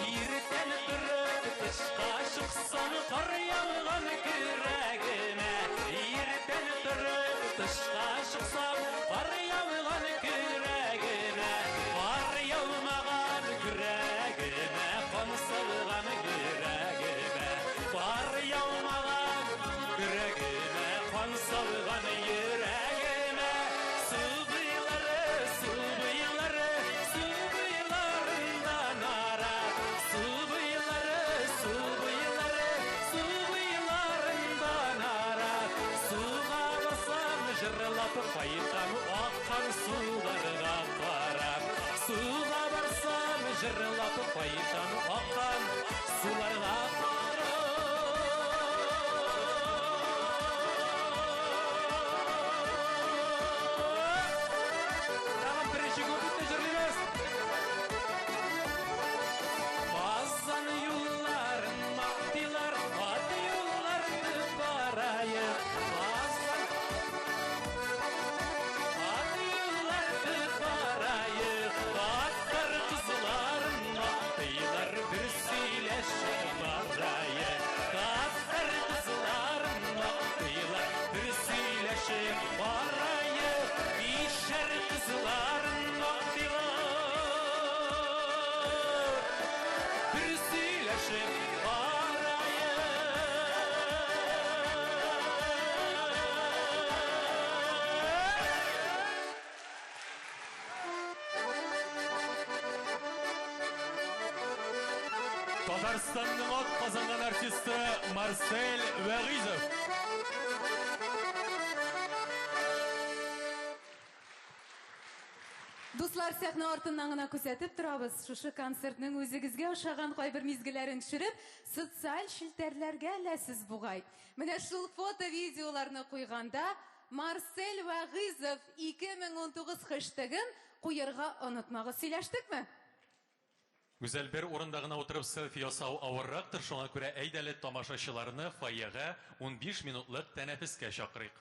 Yirten durup dışqa çıksan kar yağgan küregime. Yirten durup dışqa çıksan kar yağgan küregime. Kar yağmagan küregime, kan salgan yüregime. Kar yağmagan küregime, kan salgan yüregime. Su bıyıları, su bıyıları, su bıyılarından ara. Su bıyıları, su bıyıları, su bıyılarından ara. Suğa basam jırlap kaytan akan sularga karab. Suğa barsam jırlap kaytan akan sularga Tag'in birinchi ko'prikda jırlaymiz. Bazan yolların maktilar, at yollarını barayı. Bazan at yollarını barayı. Atlar kızların maktilar, bir sileşir barayı. Atlar kızların maktilar, bir sileşir barayı. İşer kızların maktilar, bir sileşir barayı. Татарстанның ат казанган артисты Марсель Вәгизов. Дуслар, сәхне артыннан гына күзәтеп торабыз. Шушы концертның үзегезгә ошаган кайбер мизгелләрен төшереп, социаль шелтәрләргә ләсез бугай. Менә шул фото-видеоларны куйганда Марсель Вәгизов 2019 хэштегын куярга онытмагыз. Сөйләштекме? Güzel bir урында гына утырып селфи ясау авыррактыр, шуңа күрә әйдәле тамашачыларны фойега 15 минутлык тәнәфескә чакырыйк.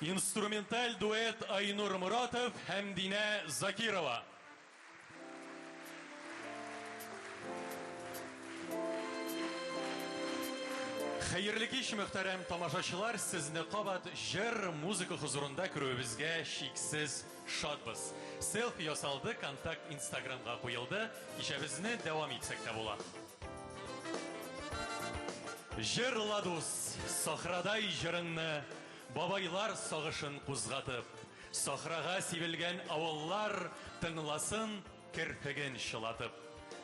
Инструменталь дуэт Айнур Муратов һәм Динә Закирова. Хәерле кич, мөхтәрәм тамашачылар, сезне кабат җыр, музыка хузурында күрүебезгә шиксез шатбыз. Селфи ясалды, контакт Инстаграмга куелды, кичәбезне дәвам итсәк тә була. Җырла дус, сахрадай җырыңны, бабайлар сагышын кузгатып, сахрага сибелгән авыллар тыңласын керфеген чылатып.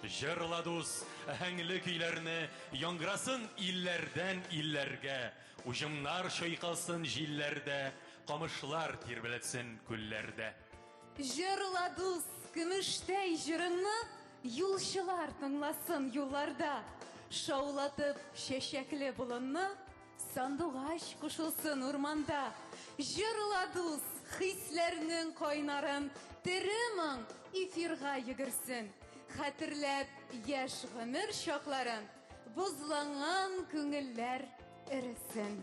Җырла дус, әһәңле көйләрне, яңгырасын илләрдән илләргә, уҗымнар чайкалсын җилләрдә, камышлар тирбәләтсен күлләрдә. Җырла дус, көмештәй җырыңны, юлчылар тыңласын юлларда. Шаулатып чәчәкле болынны, сандугач кушылсын урманда. Җырла дус, хисләрнең кайнарын, теремең эфирга йөгерсен. Хәтерләп яшь гомер чакларын, бузланган күңелләр эресен.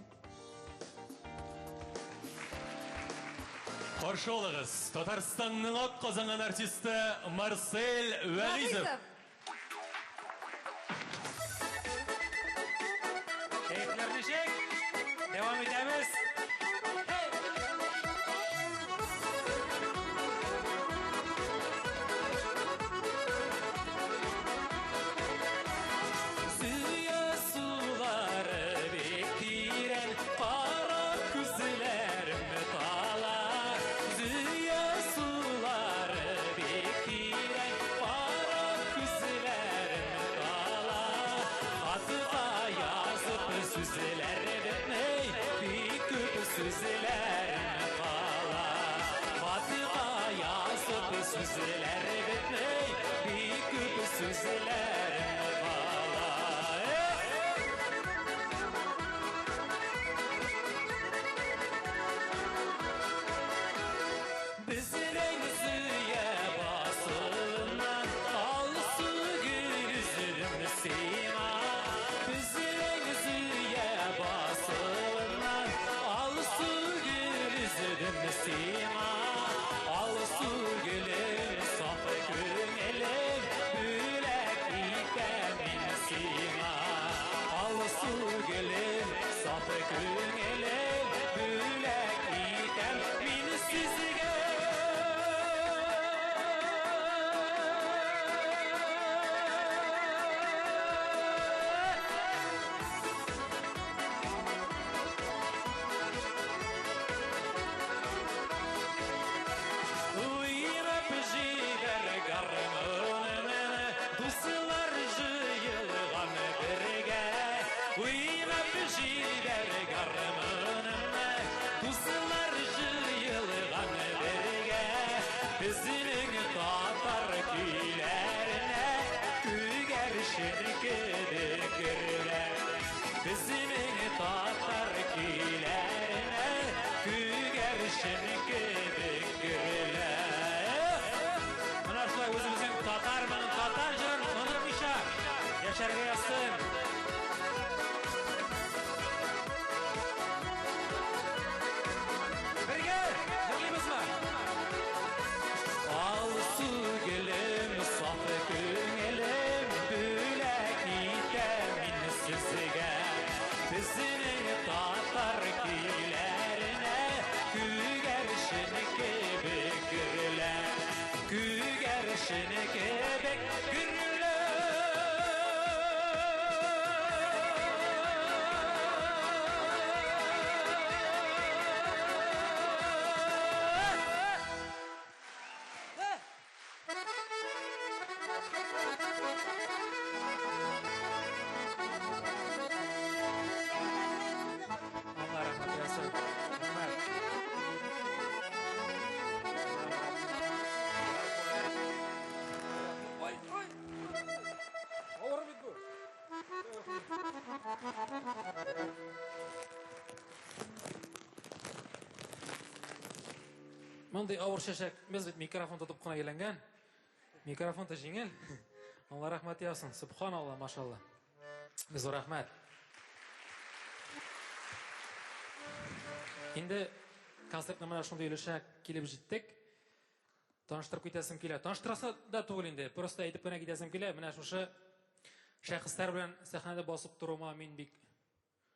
Каршы алыгыз, Татарстанның ак казанган артисты Марсель Вәгизов. Keyifler nişek? Devam edemiz. Suya suları bektiren kara küzlerim talar. Suya suları bektiren kara küzlerim talar. Atığa yazıp süzüler bitmey, bir küp süzüler kalar. Atığa yazıp süzüler bitmey, bir küp süzüler kalar. Bizden suya basılan al su gözüm sima. Bizden suya basılan al su gözüm sima. Al su gülüm saf köngülüm bülek itemin sima. Al su gülüm saf köngülüm bülek itemin sizge. Uyanıp jiger garmağına, dostlar jıyılgan birge. Uyanıp jiger garmağına, dostlar jıyılgan birge. Bizning tatar kuylarına, küger şirkedi gürler. Bizning tatar kuylarına, küger şirkedi gürler. Mana şulay o'zimizning tatar jir unutmisha yasharga yazsin. Birga yig'laymizmi? Al su gülüm saf köngülüm bülek itemin sizge. Bizning tatar kuylarına küger şiniki bekirler. Küger şiniki bekirler. Allah rahmet eylesin. Rahmet. Olur bit bu. Мындай ауыр шешек без бит микрофон тотып кына әйләнгән. Микрофон да җиңел. Алла рәхмәт ясын. Субханалла, машалла. Без рәхмәт. Инде концертна менә шундый өлешә килеп җиттек. Таныштырып китәсем килә. Таныштырасы да түгел инде. Просто әйтеп кенә китәсем килә. Менә шушы шәхесләр белән сәхнәдә басып торума мин бик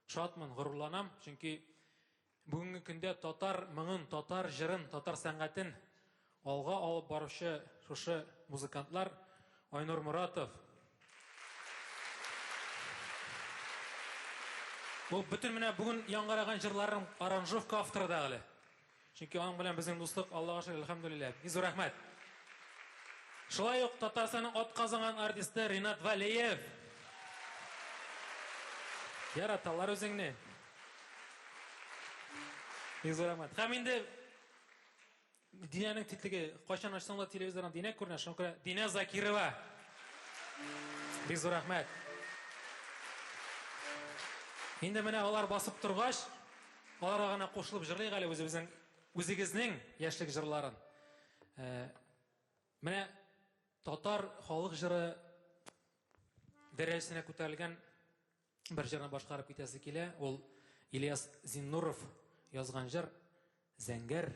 шатмын, горурланам. Чөнки бүгенге көндә татар моңын, татар җырын, татар сәнгатен алга алып баручы шушы музыкантлар Айнур Муратов. Ул бүтән менә бүген яңгыраган җырларның аранжировка авторы да әле. Чөнки аның белән безнең дуслык Аллага шөкер, әлхәмдүлилләх. Бик рәхмәт. Шулай ук Татарстанның атказанган артисты Ринат Валиев. Яраталар үзеңне. Бик рәхмәт. Һәм инде Динәнең титлеге кайчан ачсаң да телевизордан Динә күренә, шуңа күрә Динә Закирова. Бик рәхмәт. Инде менә алар басып торгач, аларга гына кушылып җырлыйк әле үзегезнең яшьлек җырларын. Менә татар халык җыры дәрәҗәсенә күтәрелгән бер җырны башкарып китәсе килә. Ул Ильяс Зиннуров язган җыр Зәңгәр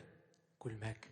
күлмәк.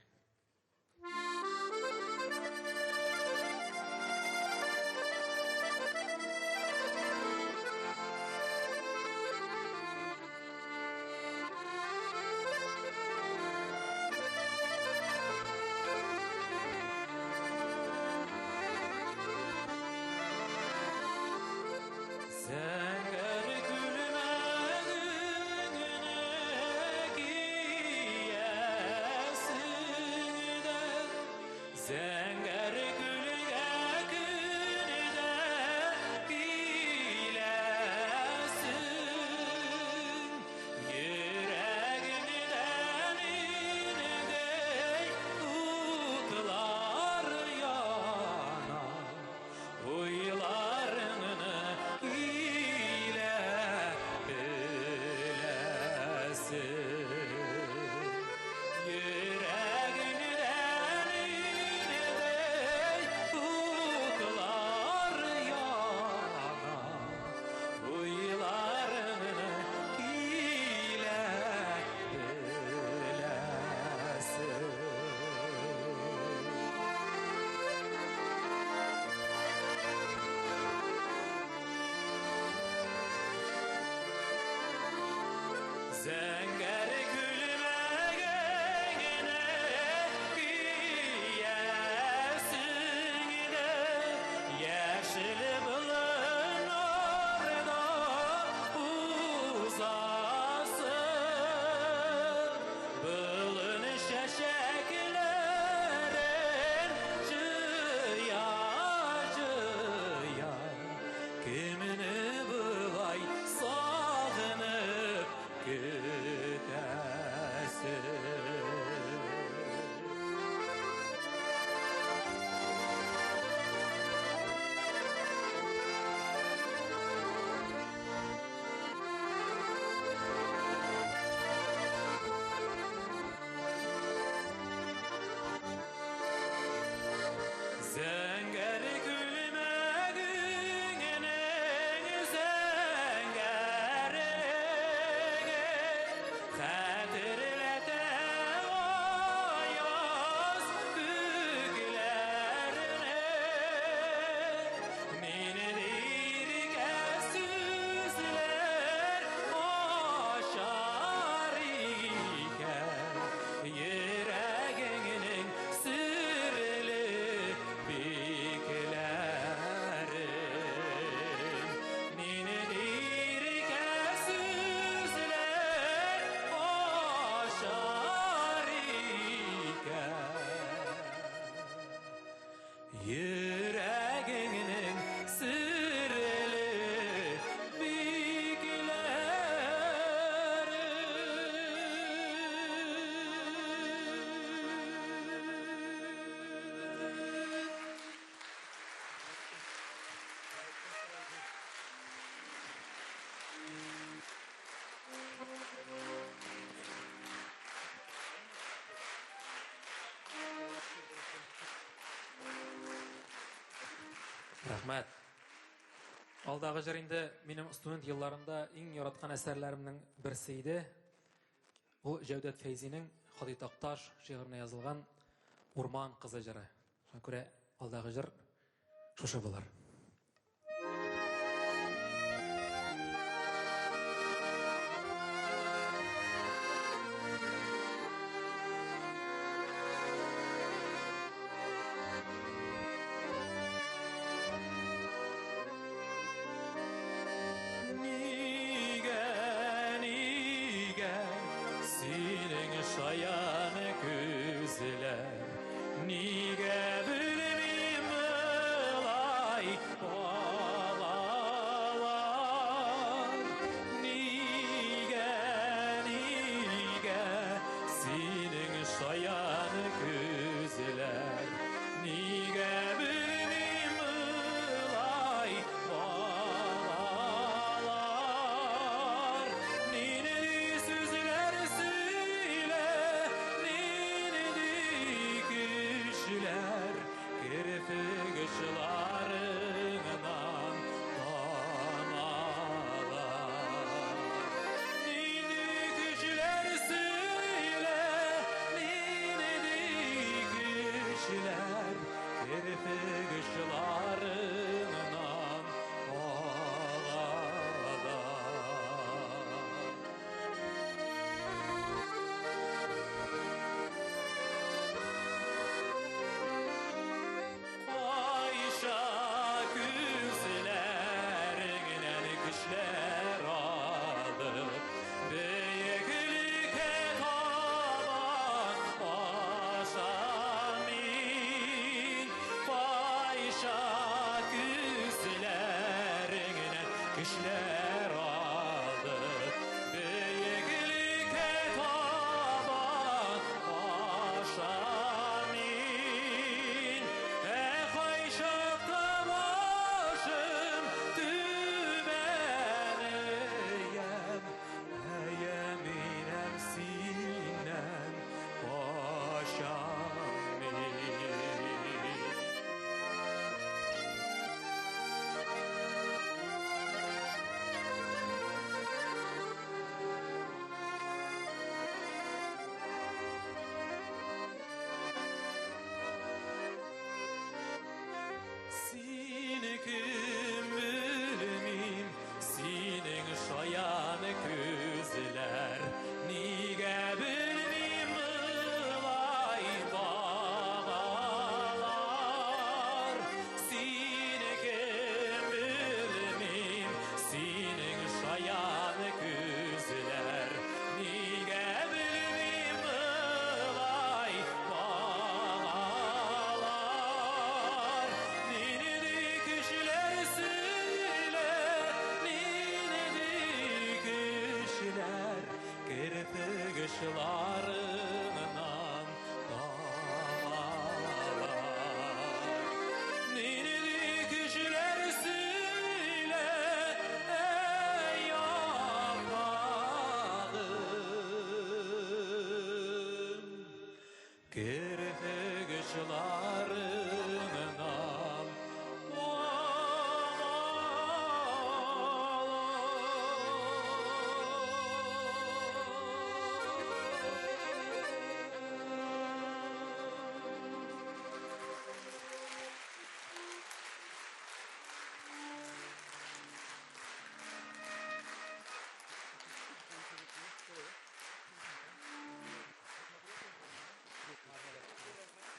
Рәхмәт. Алдагы җыр инде минем студент елларында иң яраткан әсәрләремнең берсе иде. Ул Җәүдәт Фәйзинең Хadi Такташ шигыренә язылган Урман кызы җыры. Шуңа күрә алдагы җыр шушы булыр. Нигә синең шаян күзләр, нигә белмим болай балалар, нигә синең шаян күзләр, нигә белмим болай балалар, нинди сүзләр сөйлә, нинди кешеләр кирпек очларыңнан таналар. Нинди кешеләр сөйлә, нинди кешеләр кирпек очларыңнан таналар. Ayşa küzlerinin kışlar alıp büyüklüke taban aşamin. Ayşa küzlerinin kışlar alıp büyüklüke taban aşamin. Ayşakta başım tübeneyem, eyeminem sinem paşamin. Seni kim bilmim, senin şayan gözler, nige bilmim vay bağlar. Seni kim bilmim, senin şayan gözler, nige bilmim vay bağlar. Nini kişiler söyle, nini kişiler kirpik ışlarından dağlar. Nini kişiler söyle, ey yaprağım, kirpik ışlarından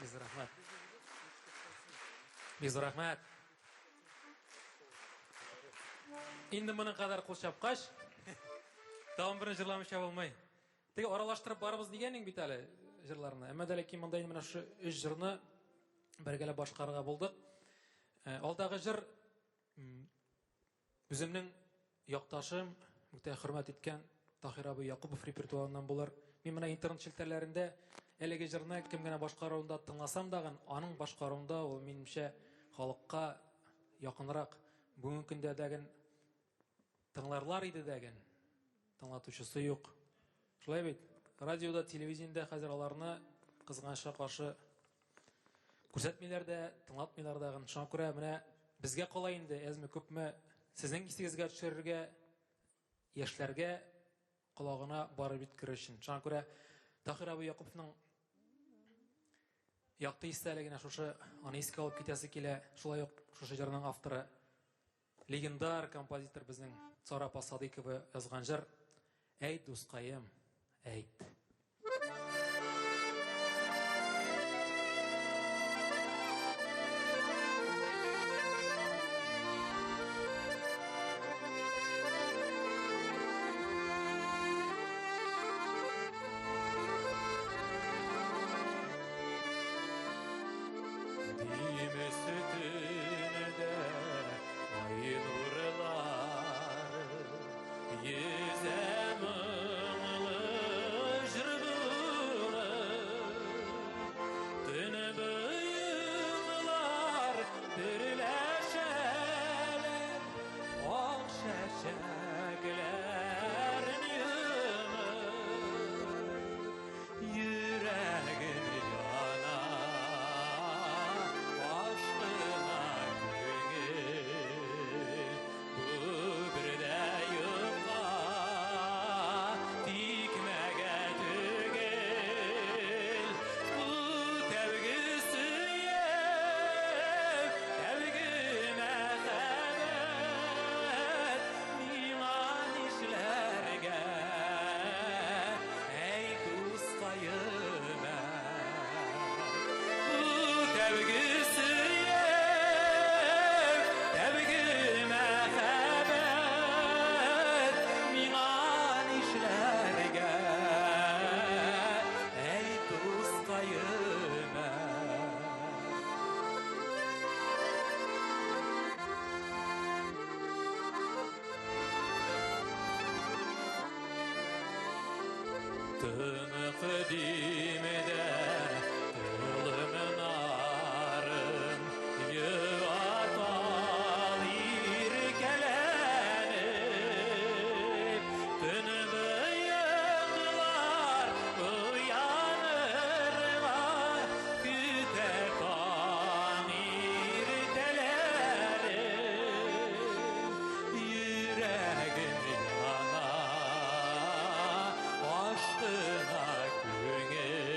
Biz rahmat. Biz rahmat. Инде моның кадәр кул чапкач, тагын берне җырламыйча булмый. Теге аралаштырып барыбыз дигәнең бит әле җырларны. Әмма дә ләкин монда менә шу 3 җырны бергәләп башкарырга булдык. Алдагы җыр үземнең якташым, үтә хөрмәт иткән Таһир абый Якубов репертуарыннан булыр. Мин менә интернет челтәрләрендә әлеге җырны кем генә башкаруында тыңласам дагы, аның башкаруында ул минемчә халыкка якынрак, бүгенге көндә дәген тыңларлар иде дәген. Тыңлатучысы юк. Шулай бит. Радиода, телевидениедә хәзер аларны кызганычка каршы күрсәтмиләр дә, тыңлатмыйлар дагы. Шуңа күрә менә безгә кала инде, әзме күпме сезнең исегезгә төшерергә, яшьләргә колагына бары бит керешин. Шуңа күрә Тахир абый Якуповның якты истәлегенә шушы аны искә алып китәсе килә. Шулай ук шушы җырның авторы легендар композитор безнең Сарапа Садыйкова язган җыр «Әйт, дускаем, әйт». Aşkına küngel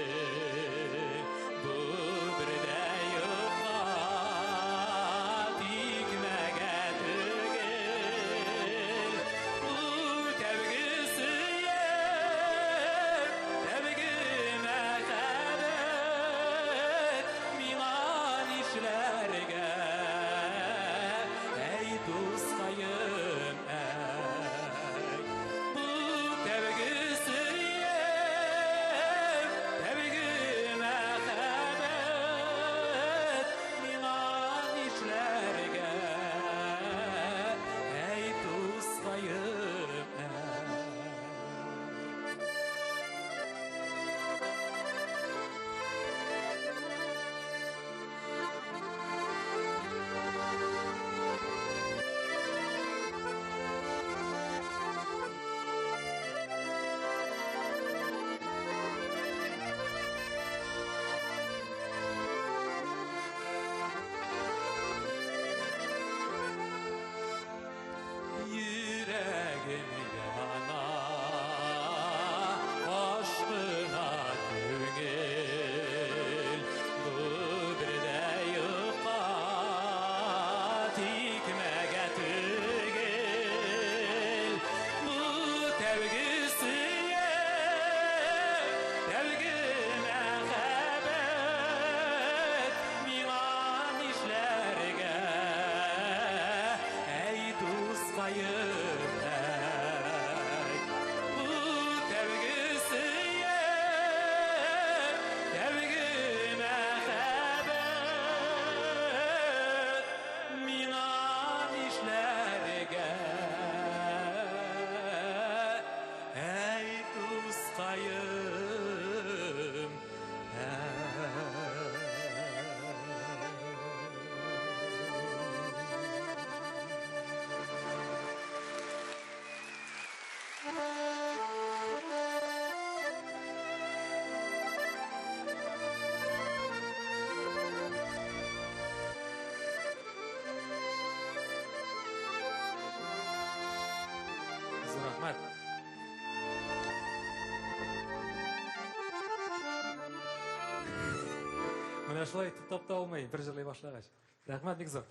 Менә шулай туктап та алмый, бер җырлый башлагач. Рәхмәт бик зур.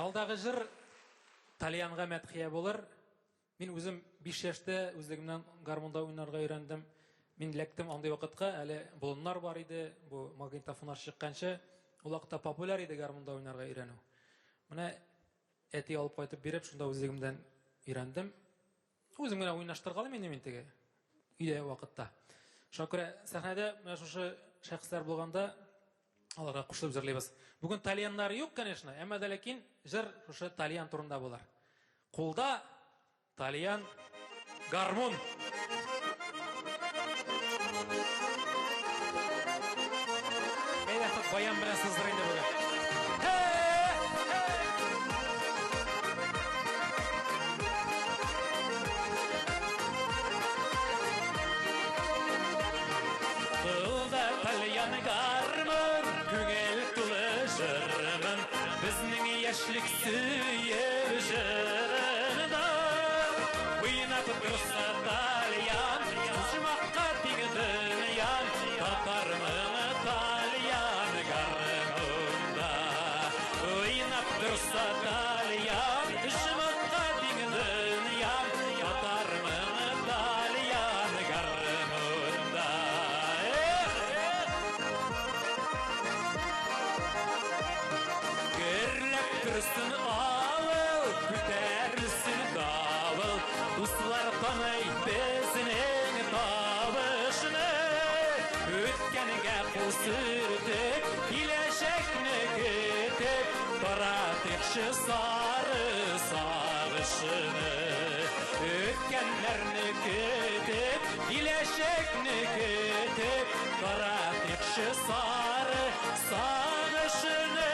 Алдагы җыр Талиянга мәдхия булыр. Мин үзем 5 яшьтә үзлегемнән гармунда уйнарга өйрәндем. Мин лектем андый вакытка, әле болыннар бар иде, бу магнитофоннар чыкканча, ул вакытта популяр иде гармунда уйнарга өйрәнү. Менә әти алып кайтып биреп, шунда үзлегемдән өйрәндем. Үзем генә уйнаштыргалым инде мин теге өйдә вакытта. Шуңа күрә сәхнәдә менә шушы шәхесләр булганда аларга кушылып җырлыйбыз. Бүген талияннар юк, конечно, әмма дә ләкин җыр шушы талиян турында булар. Кулда талиян гармун. Әйдә, баян белән сыздыр инде бүген. Кулда талиян гармун, күңел тулы җырмын, безнең яшьлек сөйер җырында. Уйнап торса талиян, сушмакка тигден ян, татармын талиян гармунда. Уйнап торса талиян, сушмакка тигден ян, татармын талиян гармунда. Герләп торсын авыл, күтәрелсен давыл, дуслар таный безнең табышны. Үткәнгә кул сөртеп, киләчәкне көтеп, бара тикши сары сагышны. Үткәннәрне көтеп, киләчәкне көтеп, бара тикши сары сагышны.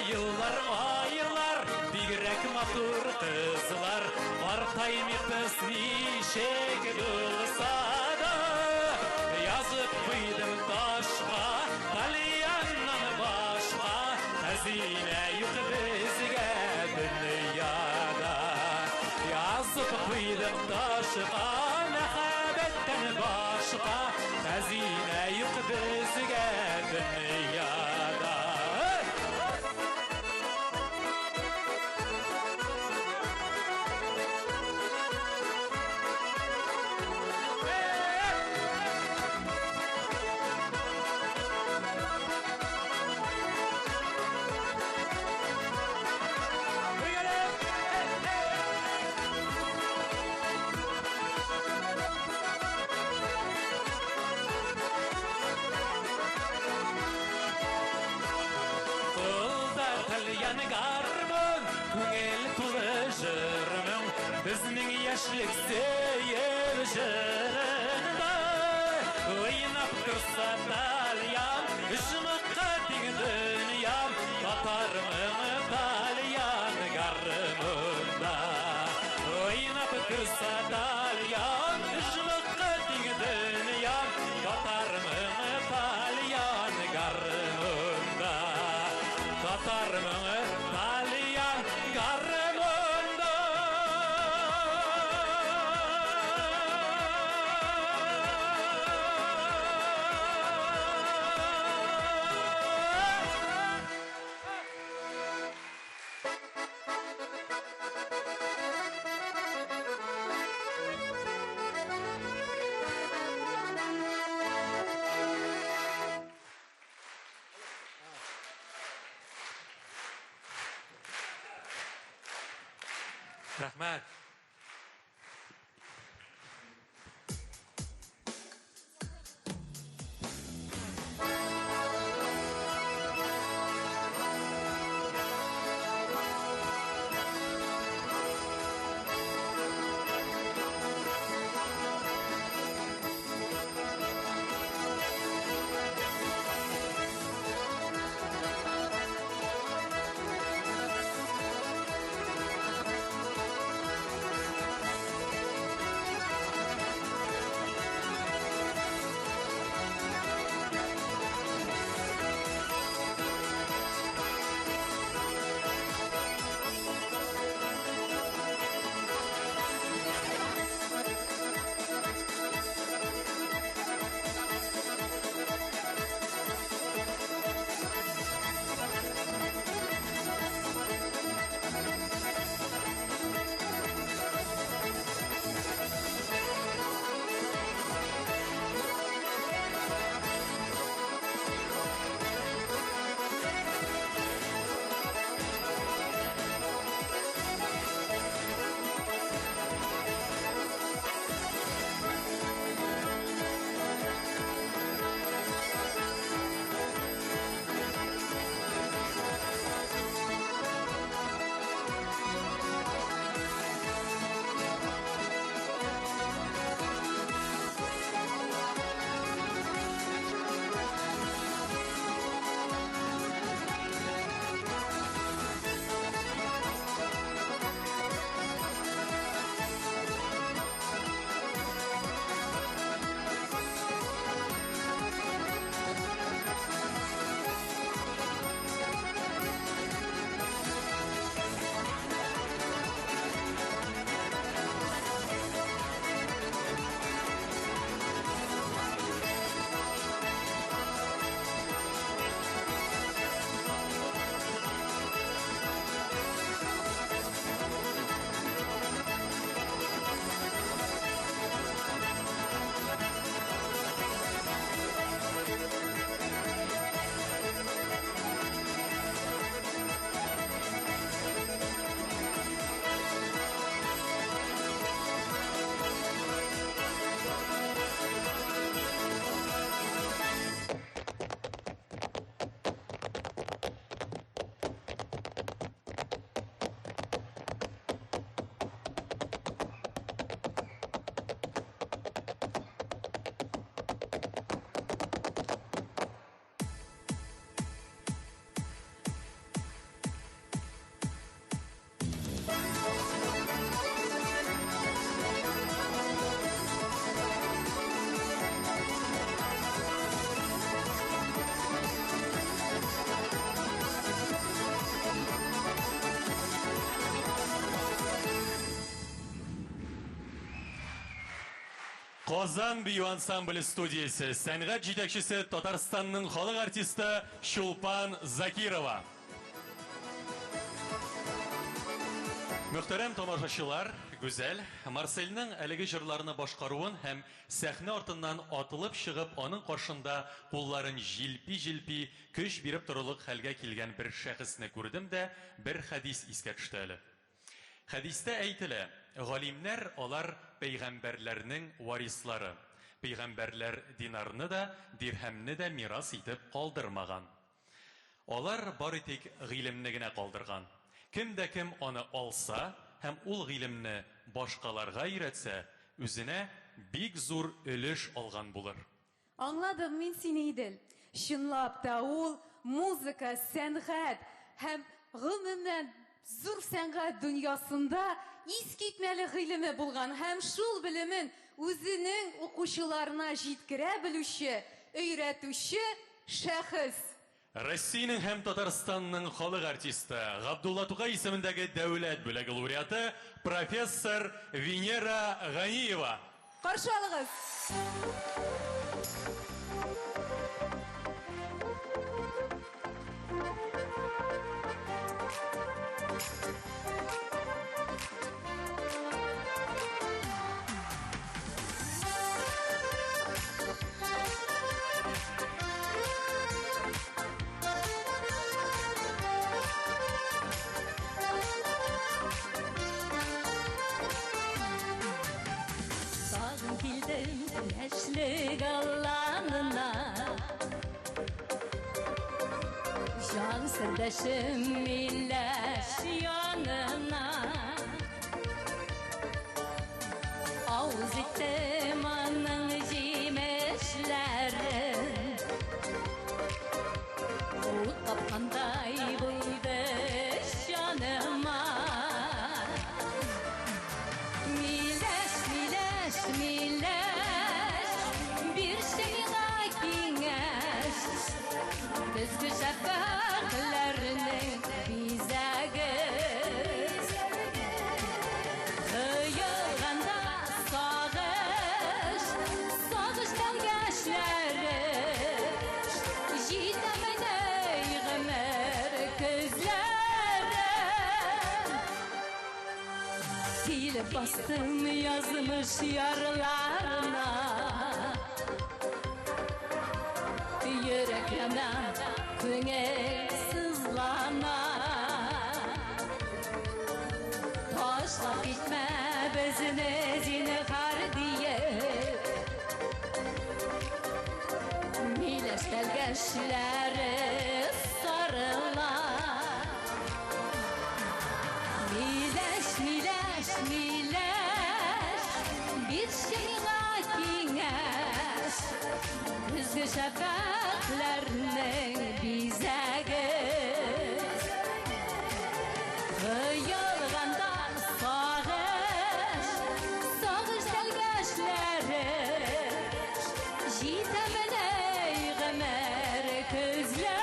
Yıllar, aylar, bigрәк матур кызлар, картаймыйбыз ничек булса да. Язып куйдым ташка, талияннан башка, хәзинә юк безгә дөньяда. Язып куйдым ташка, мәхәббәттән башка, хәзинә юк безгә дөньяда. Күңел тулы җырның, безнең яшьлек сөйер җырында. Уйнап торса талиян, җмыкка тигден ян, татармын талиян гармунда. Уйнап торса талиян, җмыкка тигден ян, татармын талиян гармунда. Татармын талиян гармунда. Рәхмәт. Казан бию ансамблі студиясы, сәнгать жетекшісі Татарстанның халық артисті Шулпан Закирова. Мөхтәрәм тамашачылар, гүзәл, Марсельның әлеге җырларны башкаруын һәм сәхнә артыннан атылып чыгып, аның каршында кулларын җилпи-җилпи көч биреп торырлык хәлгә килгән бер шәхесне күрдем дә, бер хәдис искә төште әле. Хәдистә әйтелә, галимнәр алар пәйгамбәрләрнең варислары. Пәйгамбәрләр динарны да, дирһәмне дә мирас итеп калдырмаган. Алар бары тик гыйлемне генә калдырган. Кем дә кем аны алса һәм ул гыйлемне башкаларга өйрәтсә, үзенә бик зур өлеш алган булыр. Аңладым мин сине, Идел. Чынлап та ул музыка, сәнгать һәм гомумән зур сәнгать дөньясында искитмәле гыйлеме булган һәм шул белемен үзенең укучыларына җиткерә белүче, өйрәтүче шәхес. Россиянең һәм Татарстанның халык артисты Габдулла Тукай исемендәге дәүләт бүләге лауреаты профессор Венера Ганиева. Каршы алыгыз. Sağın kildim güneşlik alanına, can sırdaşım milleş yanına. Ağız ettim anın cimeşlerin, Oğut kapkanday buydu şanıma. Mileş, mileş, mileş, bir şeyine kengeş, Düzgü şefaklerini bize göz. Kıyılganda sağış, sağıştan gençleri, Jitemene yığmer közleri. Silip bastım yazmış yarlarına, yüreklerine köngel sızlana. Taşlap gitme bezine zinhar diye, Mileş gelgeçleri sarılar. Mileş, mileş, mileş, bir şeyine kengeş, Düzgü şefaklerini bize göz. Kıyılganda sağış, sağış delgeçleri, Jitemene yığmer közleri.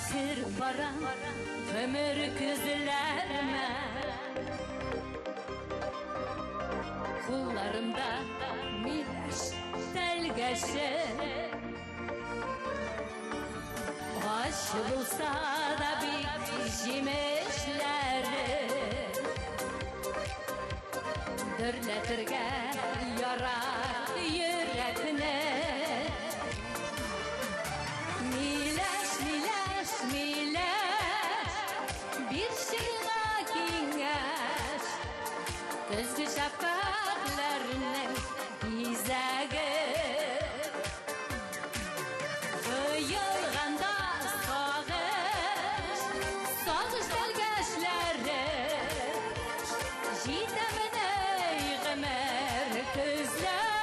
Sır baran ömür közlerime, Kullarımda mileş telgeşe. Başı bulsa da bir jimeşleri, Dörletirge yarar yürekine. Mileş, mileş, mileş, bir şeyine kengeş, Düzgü şefaklerini bize göz. Kıyılganda sağış, sağış delgeçleri, Jitemene yığmer közler.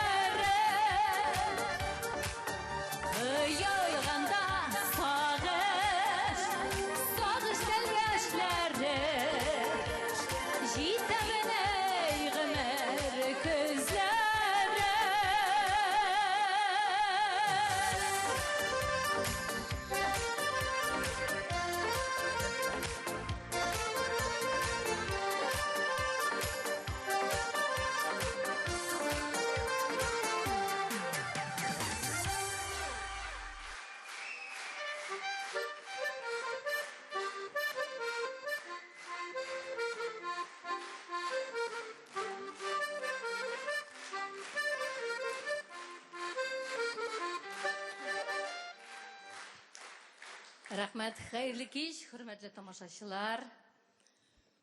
Рәхмәт, хәерле кич, хөрмәтле тамашачылар.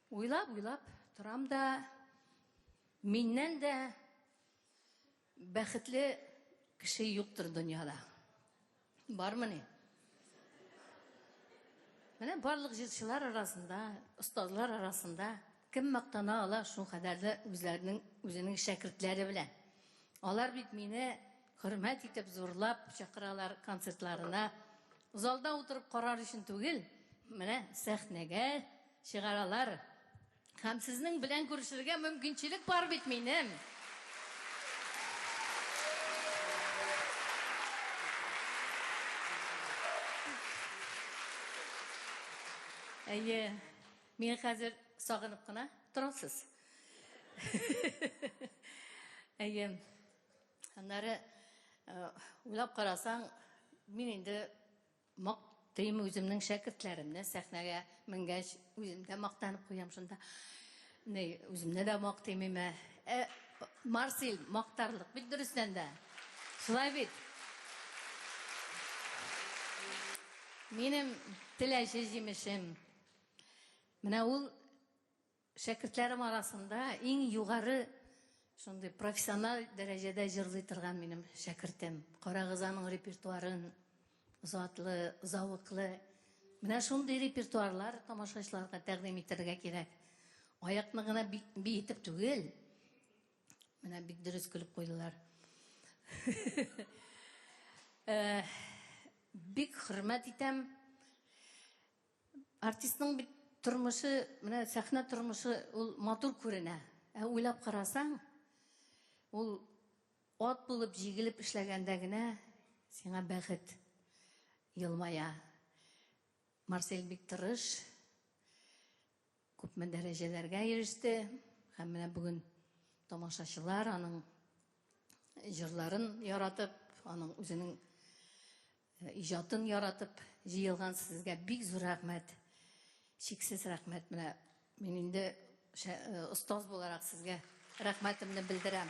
Уйлап торам да, миннән дә бәхетле кеше юктыр дөньяда. Бармыни? Менә барлык җырчылар арасында, остазлар арасында кем мактана ала шул кадәрле үзенең шәкертләре белән. Алар бит мине хөрмәт итеп зурлап чакыралар концертларына. Залда утырып карар өчен түгел, менә сәхнәгә чыгаралар. Һәм сезнең белән күрешергә мөмкинчелек бар бит минем. Әйе, мин хәзер сагынып кына торасыз. Әйе, аннары уйлап карасаң, мин инде мактыйм үземнең шәкертләремне сәхнәгә менгәч, үземдә мактанып куям шунда. Үземне дә мактыйм име. Марсель мактарлык бит дөрестән дә. Шулай бит. Минем теләче җимешем. Менә ул шәкертләрем арасында иң югары шундый профессиональ дәрәҗәдә җырлый торган минем шәкертем. Карагыз аның репертуарын, затлы, завыклы. Менә шундый репертуарлар тамашачыларга тәкъдим итәргә кирәк. Аякны гына биетеп түгел. Менә бик дөрес көлеп куйдылар. Бик хөрмәт итәм. Артистның бит тормышы, менә сәхнә тормышы ул матур күренә. Уйлап карасаң, ул ат булып җигелеп эшләгәндә генә сиңа бәхет елмая. Марсель бик тырыш, күпме дәрәҗәләргә иреште. Һәм менә бүген тамашачылар аның җырларын яратып, аның үзенең иҗатын яратып җыелган. Сезгә бик зур рәхмәт. Чиксез рәхмәт. Менә мин инде остаз буларак сезгә рәхмәтемне белдерәм.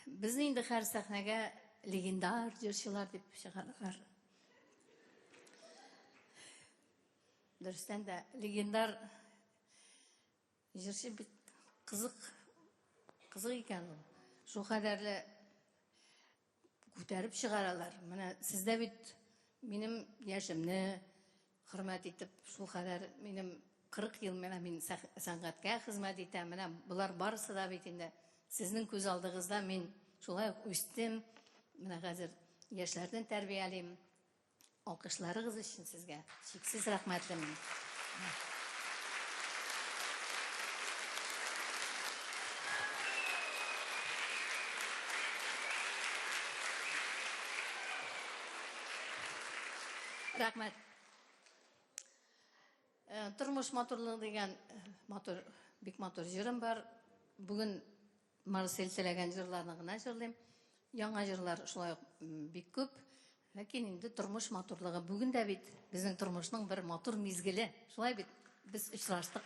Безне инде һәр сәхнәгә легендар җырчылар дип чыгаралар. Дөрестән дә легендар җырчы бит кызык икән ул. Шул кадәрле күтәреп чыгаралар. Менә сездә бит минем яшемне хөрмәт итеп, шул кадәр минем 40 ел менә мин сәнгатькә хезмәт итәм. Менә булар барысы да бит инде сезнең күз алдыгызда мин шулай ук үстем. Менә хәзер яшьләрдән тәрбиялим. Алкышларыгыз өчен сезгә чиксез рәхмәтлемен. Рәхмәт. Тормыш матурлыгы дигән бик матур җырым бар. Бүген Марсель теләгән җырларны гына җырлыйм. Яңа җырлар шулай бик күп. Ләкин инде тормыш матурлыгы бүген дә бит безнең тормышның бер матур мизгеле. Шулай бит без очраштык.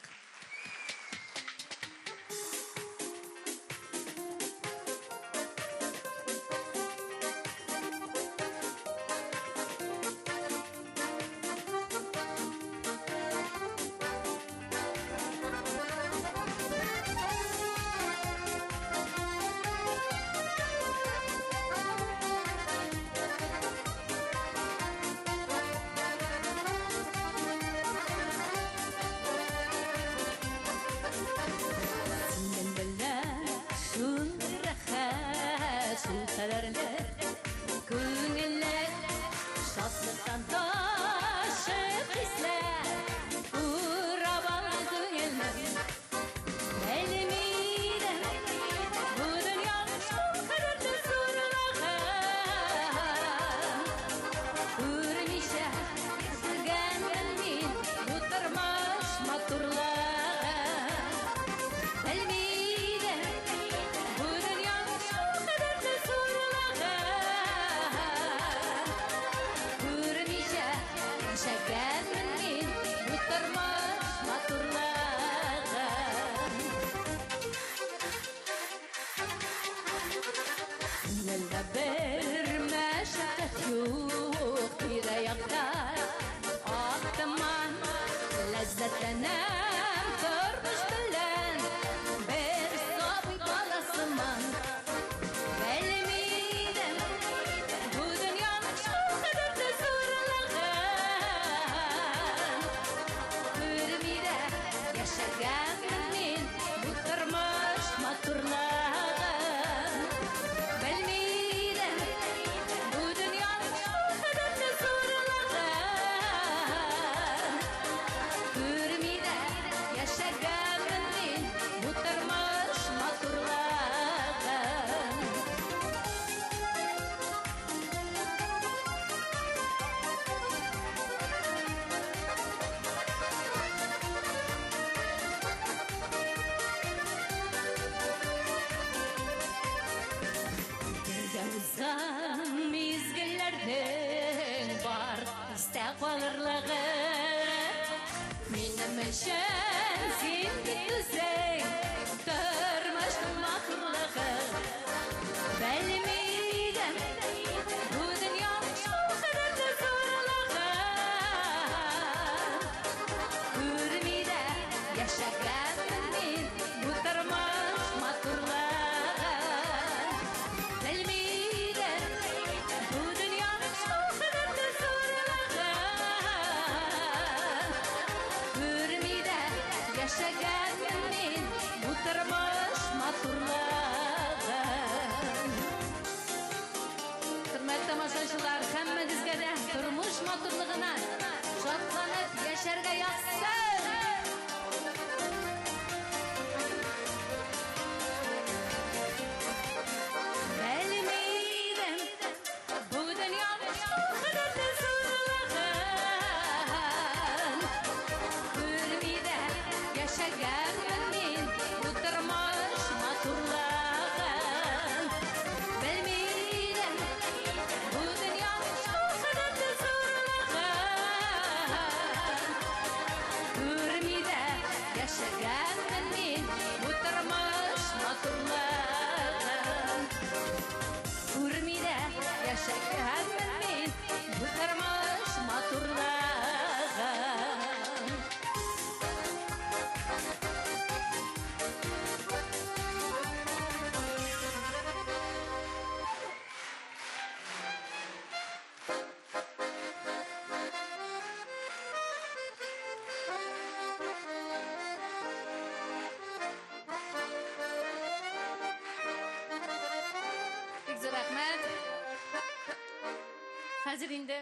Хәзер инде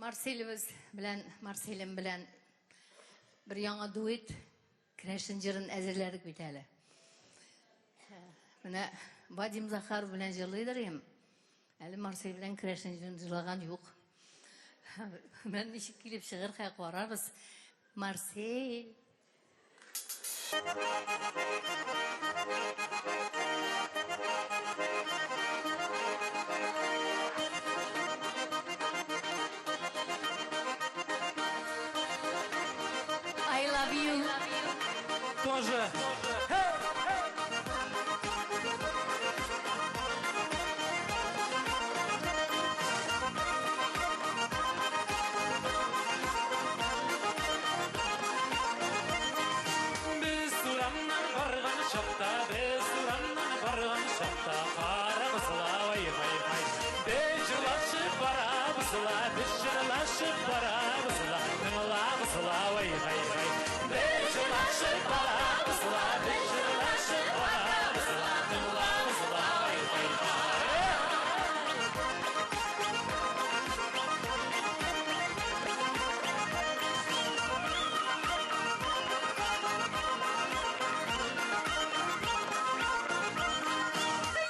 Марселебез Марселем белән bir яңа дуэт Крәшен җырын әзерләдек бит әле. Менә Вадим Захар белән җырлыйдыр ем. Әле Марсель белән Крәшен җырын җырлаган юк. Мен ничек килеп чыгырга карарбыз. Марсель I love you. Тоже. Biz suramdan bargan şokta, biz suramdan bargan şokta, qaramızla vay vay vay. Bejirlaşıp baramızla, bejirlaşıp baramızla, tınlamızla vay vay vay. Bejirlaşıp baramızla, bejirlaşıp baramızla, tınlamızla vay vay vay.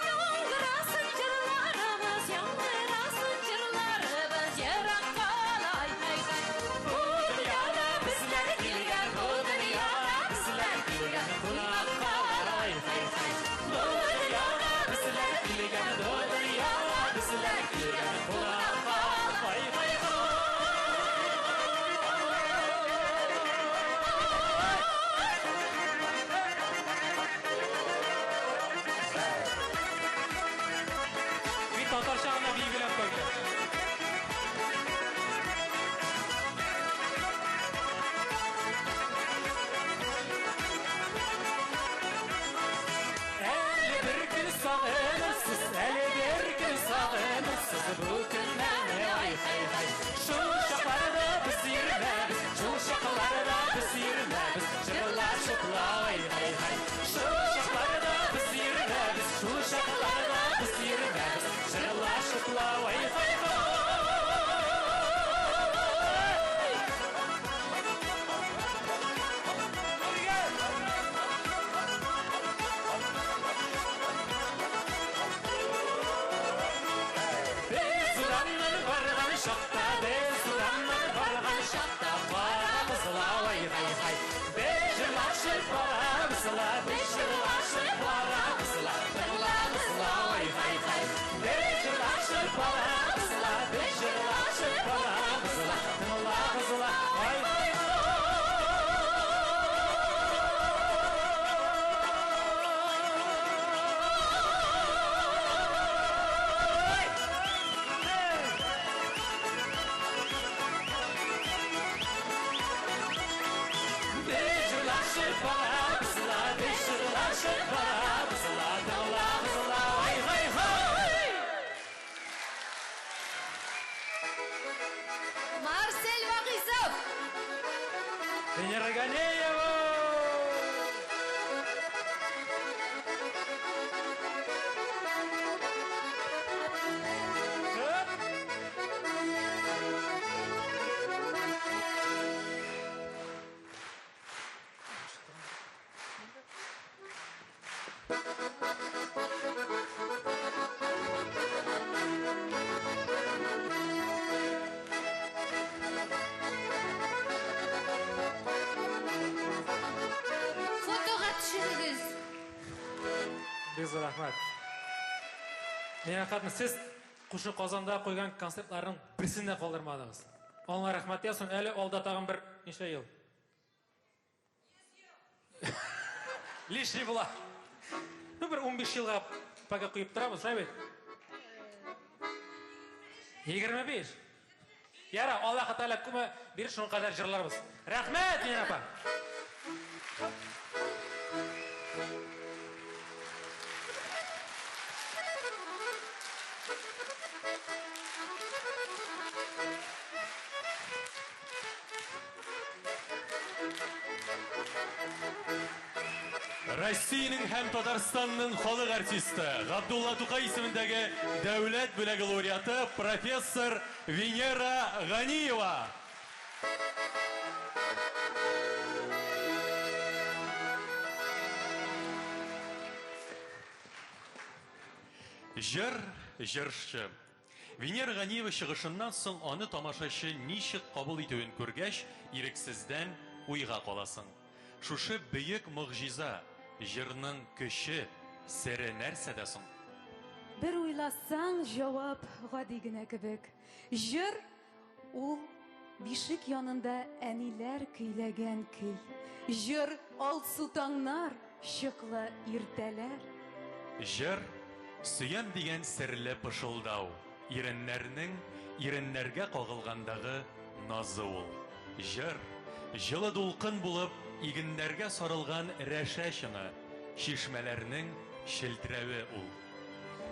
Яңгырасın jırlarımız, яңгырасın jırlarımız, yarak kalay hay hay. Bu dünyada bizler kelgan, bu dünyada bizler kelgan, kulak kalay hay hay. Bu dünyada bizler kelgan, bu dünyada bizler kelgan, kulak kalay hay hay. Bir tatar şahına bilgilen koydu. Әлі бір күн сағыныпсыз, әлі бір күн сағыныпсыз, бұл күннен ай хай хай. Шул шақларда біз ермәбіз, шул шақларда біз ермәбіз, жырлашып лай хай хай. Шул шақларда біз ермәбіз, шул шақларда біз ермәбіз, жырлашып лай хай хай. Biz ulanlar bargan şokta, biz ulanlar bargan şokta, baramızla vay vay vay. Bejirlaşıp baramızla, bejirlaşıp baramızla, tırlamızla vay vay vay. Bejirlaşıp baramızla, bejirlaşıp baramızla, tırlamızla vay vay vay. Bejirlaşıp baramızla, bejirlaşıp baramızla, tırlamızla vay vay vay. Марсель Вагисов. Венера Ганеева! Фотога төшерегез. Biz рахмат. Мен хатны сіз Кушы Казанда қойған концертларның бірсін де қалдырмадыңыз. Оңа рахмат ясың, әлі алда тағын бір неше ел? Лишний була. Ну, бір 15 жылға пока қойып тұрамыз, шай бет? 25. Яра, Аллах Тағала күмі бір шын қадар жырларымыз. Рахмет, мен апа. Россиянең һәм Татарстанның халык артисты Габдулла Тукай исемендәге дәүләт бүләге лауреаты профессор Венера Ганиева. Жыр, жыршы. Венера Ганиева чыгышыннан соң аны тамашачы ничек кабул итүен күргәч, ирексездән уйга каласың. Шушы бөек мөгъҗиза, жырның көче, сире нәрсәдә соң? Бер уйласаң, җавап гади генә кебек. Җыр ул бишек янында әниләр көйләгән көй. Җыр алсу таңнар, чыклы иртәләр. Жыр сөям дигән серле пышылдау, иреннәргә кагылгандагы назы ул. Жыр җылы дулкын булып игеннәргә сарылган рәшә чыңы, чишмәләрнең челтерәве ул.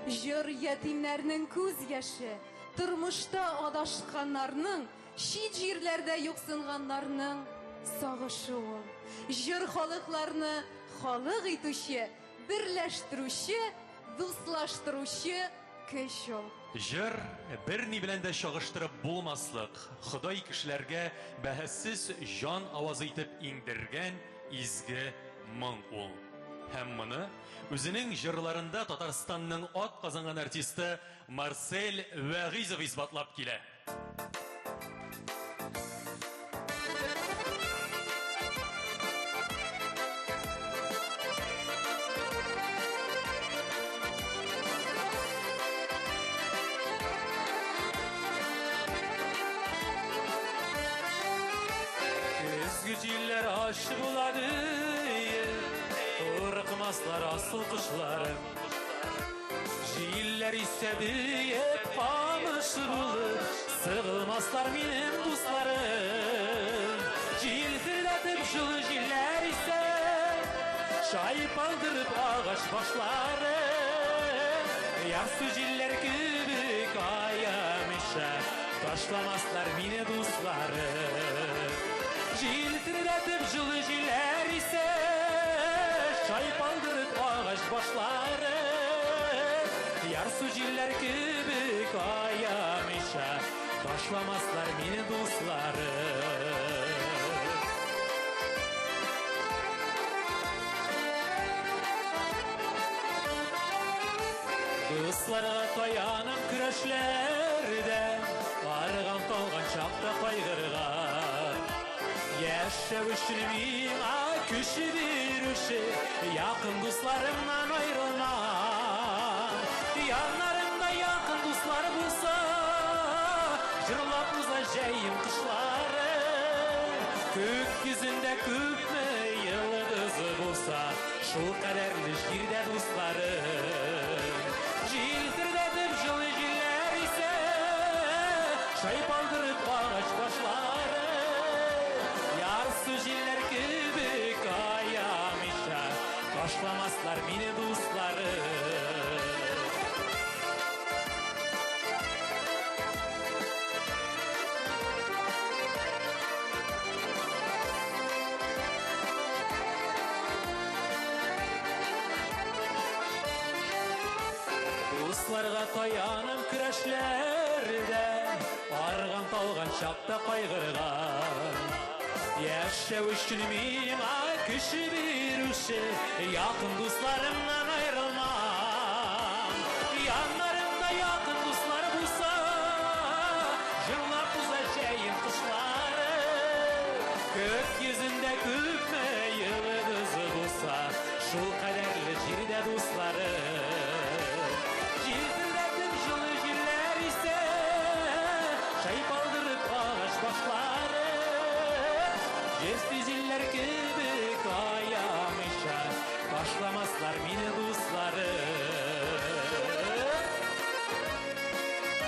Жыр ятимнәрнең күз яше, тормышта адашканнарның, чит җирләрдә юксынганнарның сагышы ул. Жыр халыкларны халык итүче, берләштерүче, дуслаштыручы көч ул. Жыр берни белән дә чагыштырып булмаслык, Ходай кешеләргә бәһәссез җан авазы итеп иңдергән изге моң ул. Һәм моны үзенең җырларында Татарстанның ат казанган артисты Марсель Вәгизов исбатлап килә. Җилләр ачы булады, курыкмаслар асыл кышларым. Җилләр исәбиеп камышы булыр, сыгылмаслар минем дусларым. Җилтерәтеп җылы җилләр исә, шайып алдырып агач башларын. Ярсу җилләр кебек аямыйча, ташламаслар мине дусларым. Җилтерәтеп җылы җилләр исә, шайып алдырып агач башларын. Ярсу җилләр кебек аямыйча, ташламаслар мине дусларым. Дусларга таянып көрәшләрдә, арган талган чакта кайгырган. Яшәү өчен миңа көч бирүче, якын дусларымнан аерылмам. Яннарымда якын дуслар булса, җырлап уза җәем кышлары. Күк йөзендә күпме йылдыз булса, шул кадәрле җирдә дусларым. Җилтерәтеп җылы җилләр исә, шайып алдырып агач башлары. Ярсу җилләр кебек аямыйча, ташламаслар мине дусларым. Дусларга таянып көрәшләрдә, арган талган чакта кайгырган. Яшәү өчен миңа көч бирүче, якын дусларымнан аерылмам. Яннарымда якын дуслар булса, җырлап уза җәем кышлары. Күк йөзендә күпме йылдыз булса, шул кадәрле җирдә дусларым. Җилтерәтеп җылы җилләр исә, шайып алдырып агач башлары. Есті җилләр кебек аямыйча, ташламаслар мине дусларым.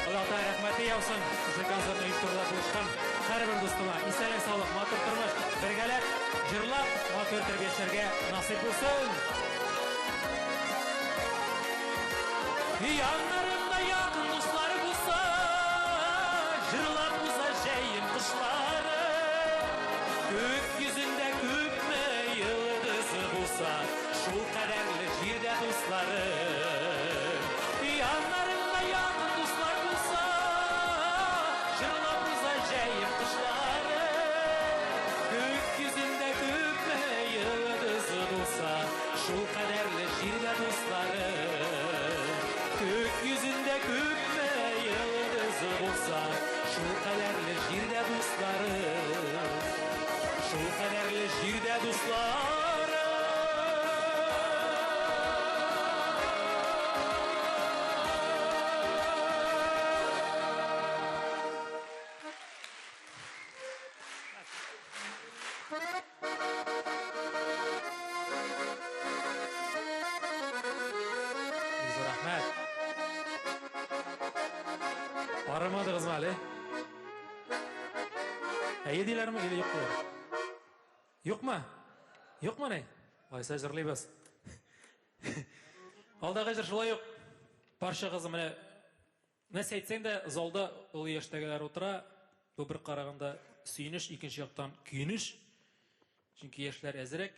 Аллаһ рәхмәте яусын, шушы концертны оештыруда булышкан һәрбер дустыма исәнлек, саулык, матур тормыш, бергәләп җырлап, матур тәрбиячәргә насыйп булсын. Яннарымда якын дуслар булса, җырлап уза җәем кышлары. Күк йөзендә күпме йылдыз булса, шул кадәрле җирдә дусларым. Яннарында якын дуслар булса, җырлап уза җәеп кышларым. Күк йөзендә күпме йылдыз булса, шул кадәрле җирдә дусларым. Күк йөзендә күпме йылдыз булса, шул кадәрле җирдә дусларым. Шул кадәрле җирдә дусларым. Рәхмәт. Бармадыгызмы әле? Әйе диләрме, әле юк булыр? Юкмы? Юкмы не? Айса җырлыйбыз. Алдагы җыр шулай юк. Барчагыз менә нәрсә әйтсәң дә, залда ул яшьтәгеләр утыра. Бу бер караганда сөенеш, икенче яктан көенеш. Чөнки яшьләр әзрәк.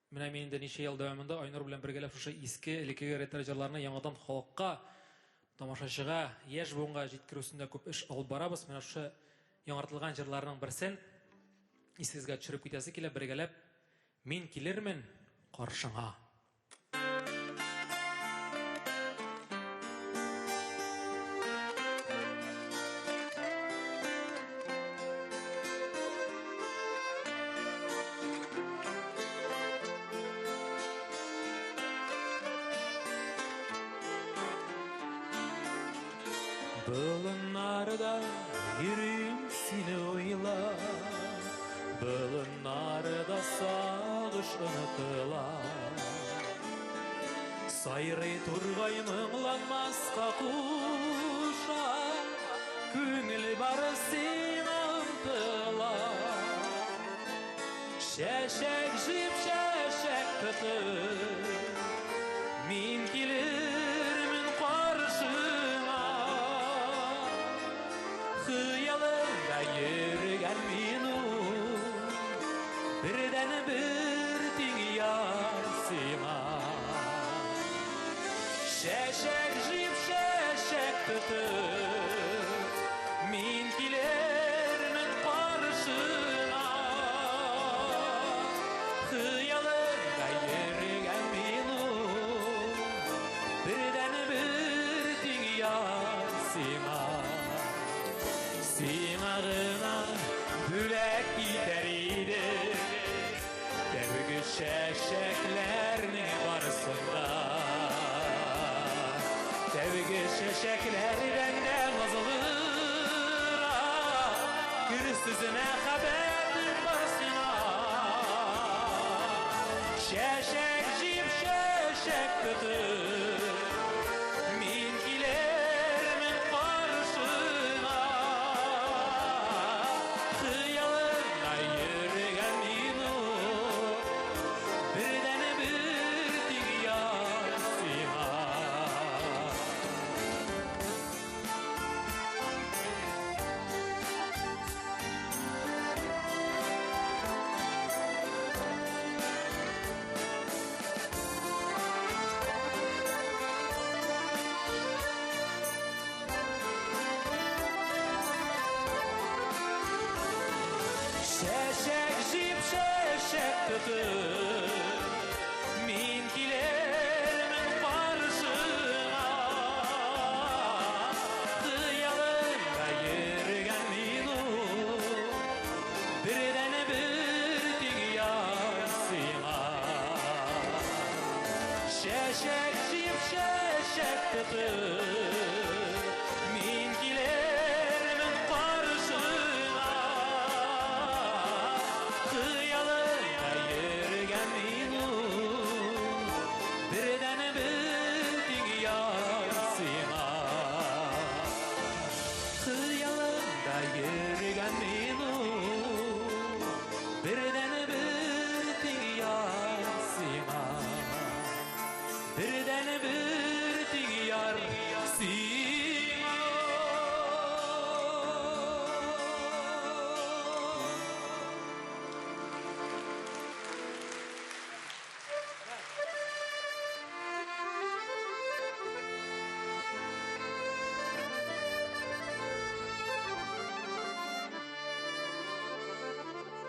Менә мин инде ничә ел дәвамында Айнур белән бергәләп шушы иске элекке ретро җырларны яңадан халыкка, тамашачыга, яшь буынга җиткерүсендә күп эш алып барабыз. Менә шушы яңартылган җырларның берсен исегезгә төшереп китәсе килә, бергәләп мин килермен каршыңа. Болыннарда йөрим сине уйла, болыннарда сагыш онытыла. Сайрый тургай моңланмаска куша, күңел бары сиңа ынтыла. Чәчәк җыеп чәчәк тотып, мин килермен каршыңа. Хыялымда йөргән минут, бердән бер тиң яр сиңа. Чәчәк җыеп чәчәк тотып, мин килермен каршыңа. Хыялымда йөргән минут, бердән бер тиң яр сиңа. Сиңа гына бүләк китәр иде, тәүге чәчәкләрнең барысында. Тәүге чәчәкләр бәндә назлырак, күрсез мәхәббәтем бар сиңа. Чәчәк җыеп чәчәк тотып, мин килермен каршыңа. Хыялымда йөргән минут, бердән бер тиң яр сиңа. Чәчәк җыеп чәчәк тотып, мин килермен каршыңа. Хыялымда йөргән минут, бердән бер тиң яр сиңа. Чәчәк җыеп чәчәк тотып, мин килермен каршыңа. Хыялымда йөргән минут, бердән бер тиң яр сиңа. Хыялымда йөргән минут, бердән бер тиң яр сиңа. Бердән бер тиң яр сиңа.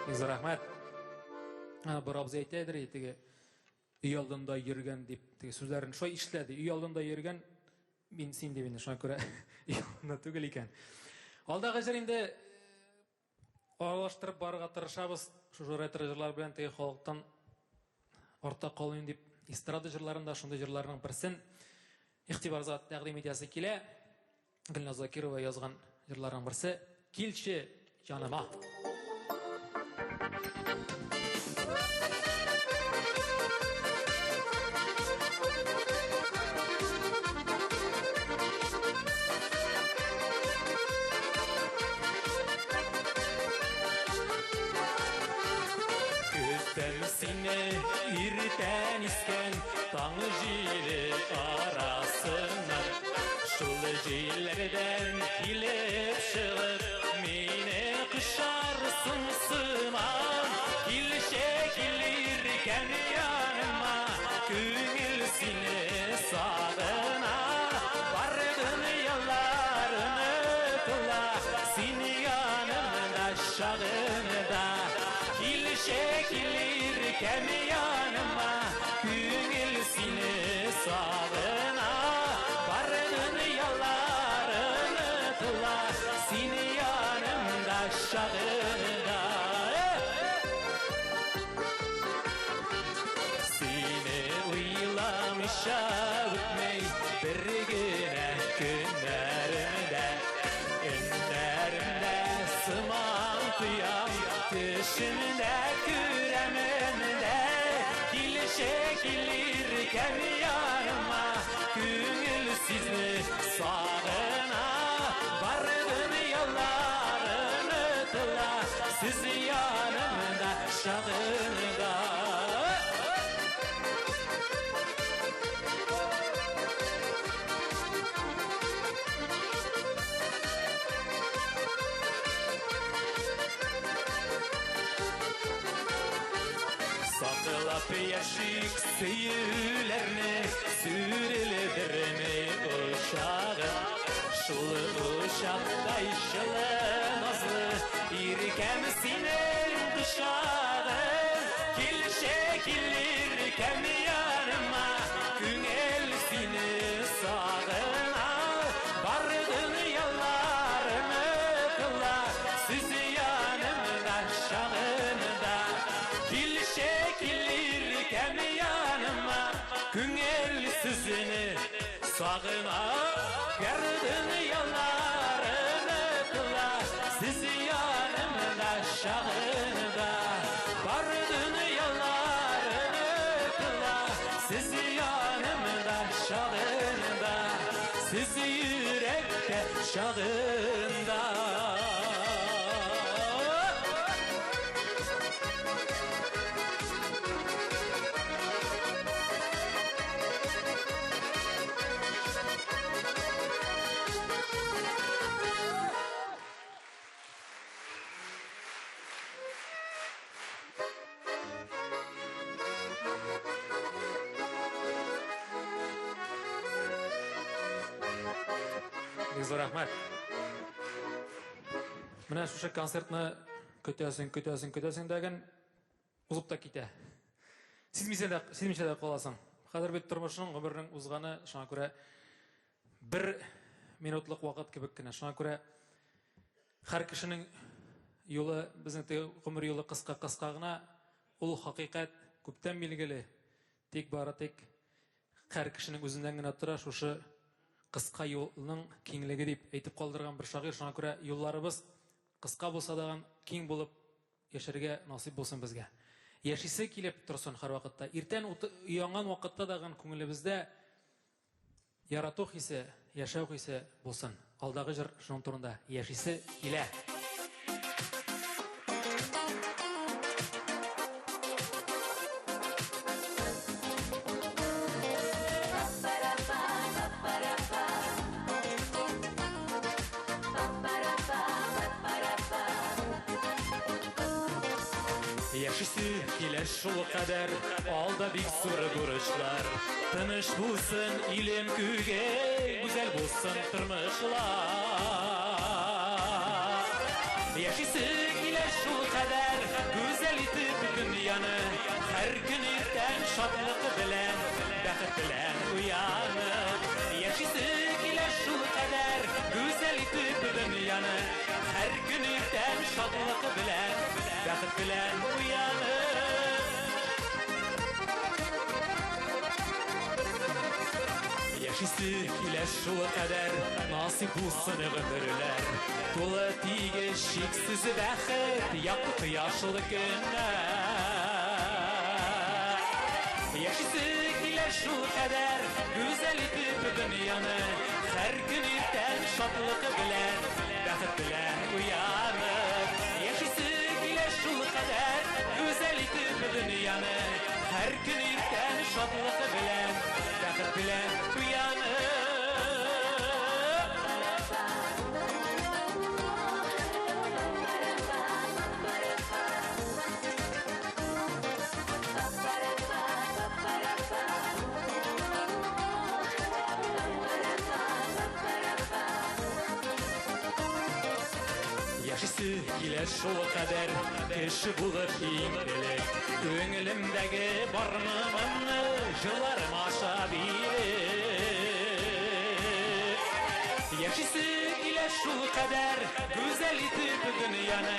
Bizə rəhmət. Bir abzı aytaydır, teге үй алдында йөргән дип, теге сүзләрен шулай ишләде. Үй алдында йөргән мин син дип инде, шуңа күрә үй алдында түгел икән. Алдагы җыр инде аралаштырып барырга тырышабыз. Шу ретро җырлар белән теге халыктан артта калыйм дип, эстрада җырларында шундый җырларның берсен игътибарга тәкъдим итәсе килә. Гөлназ Закирова язган җырларның берсе "Килче җаныма". Irten isken tangı jili arasına Şul jillerden kilip şığıp mine kışarsın sıman Kilşe kilirken yanıma Küngül seni sağına Vardın yollarını kıla Seni yanımda şağında Kilşe kilirken yanıma Küngül seni sağına Vardın yollarını kıla Seni yanımda şağında Seni uylamışa ötmey Bir güne günlerimde Önlerimde sıman kıyam Düşümde küremimde Kilşe kilirken yanıma Küngül sizni sağına Vardın yollarını kıla Siz yanımda şağında Sakılap yaşık süyülerini Sürüldirme uşağı Şul uşakta işılı nazlı İrkem sinin dışağı Kilşe kilirken yanıma Küngel seni sağına Vardın yollarını kıla Siz yanımda şağında Kilşe kilirken yanıma Küngel sizini sağına Vardın yollarını kıla Siz yanımda şağında Vardın yollarını kıla Siz yanımda şağında Siz yürekte şağında Bizə rəhmət. Менә шушы концертны көтәсең дәгән узып та китә. Сизмичә дә каласың. Хәзер бит тормышның, гомернең узганы, шуңа күрә 1 минутлык вакыт кебек кенә. Шуңа күрә һәр кешенең юлы, безнең гомер юлы кыска гына, ул хакыйкать күптән билгеле. Тик бары тик һәр кешенең үзеннән генә тора шушы кыска юлның киңлеге дип әйтеп калдырган бер шагыйрь. Шуңа күрә юлларыбыз кыска булса да киң булып яшәргә насыйп булсын безгә. Яшисе килеп торсын һәр вакытта. Иртән уянган вакытта дагы күңелебездә ярату хисе, яшәү хисе булсын. Алдагы җыр шуның турында яшисе килә. Яшисе килә шул кадәр алда бик зур бурычлар Тыныч булсын илем күге гүзәл булсын тормышлар Яшисе килә şu kadar güzel itip dünyanı her gün erten şadlık bilen bakıt bilen uyanıp yaşasak ile şu kadar güzel itip dünyanı her gün erten şadlık bilen bakıt bilen uyanıp yaşasak ile şu kadar nasip olsun ömürler dolu tige şiksiz bakıt yapıp yaşlı günler yaşasak ile şu kadar güzel itip dünyanı her gün erten şadlık bilen bakıt bilen uyanıp yaşasak ile şu kadar güzel itip dünyanı her gün erten şadlık bilen bakıt bilen uyanıp yaşasak ile şu kadar kişi bulup indirek Köngülümdeki barnımını yıllarım aşabilir yaşasak ile şu kadar güzel itip dünyanı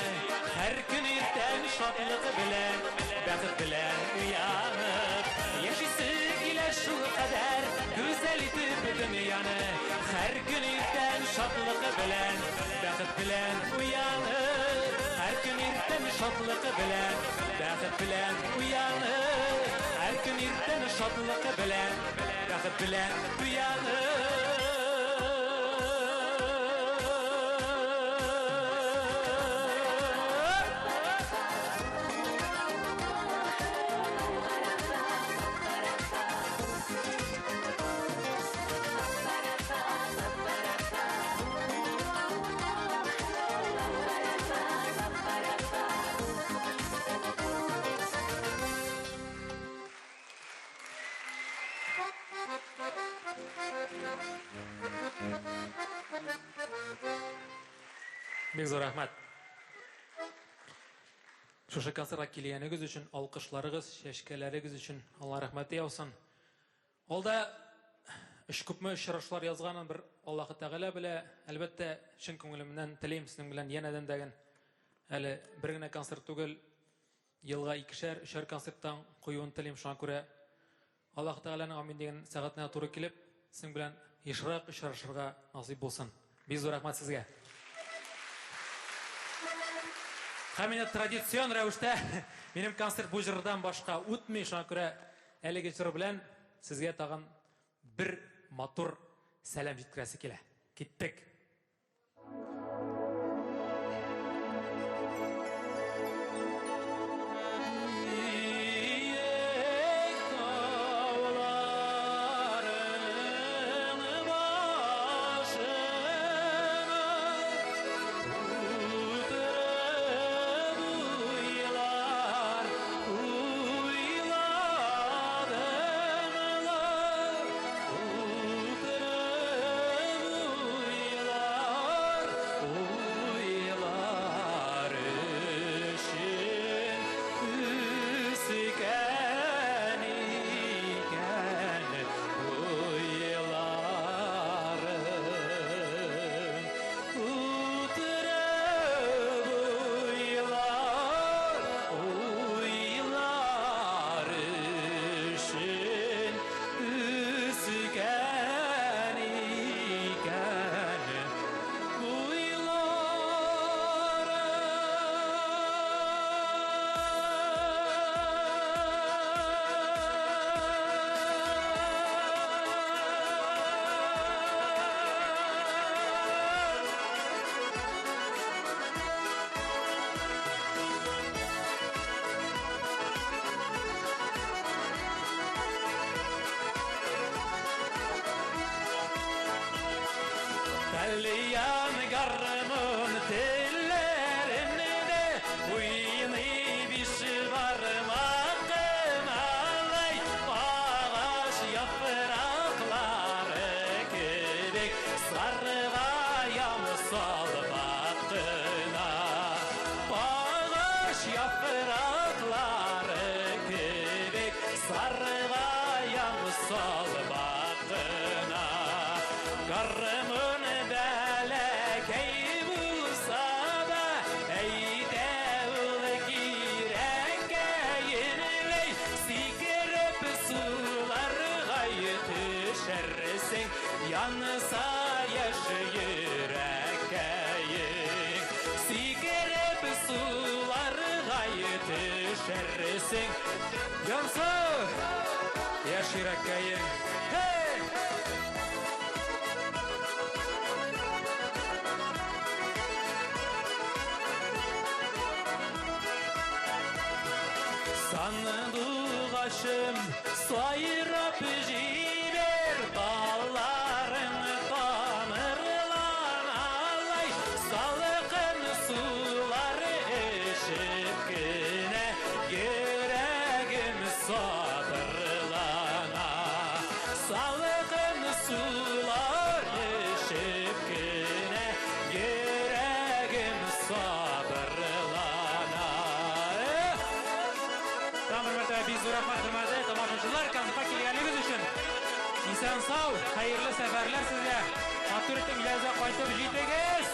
her gün erten şadlık bilen bakıt bilen uyanıp yaşasak ile şu kadar güzel itip dünyanı her gün erten şadlık bilen bakıt bilen uyanıp her gün erten şadlık bilen bakıt bilen uyanıp her gün erten şadlık bilen bakıt bilen uyanıp Бик зур рәхмәт. Шушы концертка килгәнегез өчен, алкышларыгыз, шәшкәләрегез өчен Алла рәхмәте яусын. Алда эш күпме очрашулар язганын бер Аллаһы Тәгалә белә. Әлбәттә, чын күңелемнән теләйм сезнең белән янәдән дәген. Әле бер генә концерт түгел, елга 2-3 концерттан куюын теләйм. Шуңа күрә Аллаһы Тәгаләнең амин дигән сәгатенә туры килеп, сезнең белән ешрак очрашырга насыйп булсын. Бик зур рәхмәт сезгә. Һәм инде традицион рәвештә минем концерт бу җырдан башка үтми, шуңа күрә әлеге җыр белән сезгә тагын бер матур сәлам җиткерәсе килә. Киттек. сал бақына Гармын бәләкәй булса да әйдәүл кирәкәйенләй сикереп суларға төшәрсең янса яш йөрәкәең сикереп суларға төшәрсең янса яш йөрәкәең Sandığaşım sayırap jiber Balların tanırlan alay Salqın sular eşip güne Yüreğim sabırlana Salqın sular eşip güne Yüreğim sabırlana Biz rahmat hürmeti tomoshachilar konsertga kelganingiz uchun inson sog' xayrli safarlar sizga matur etib uylaringizga qaytib yetasiz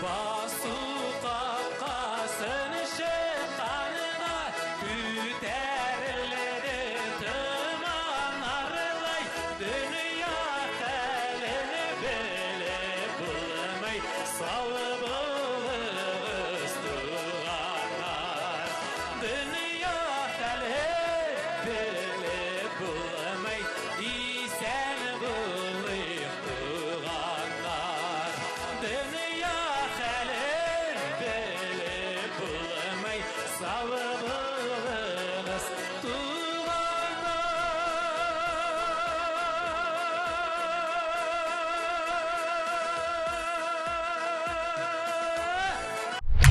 Basu qaqasin shiqqanida Üterildi tımanarlay Dünya telini bilip bulmay Savbılığız tuğanlar Dünya telini bilip bulmay İsen bulayıp tuğanlar Dünya telini bilip bulmay Savbılığız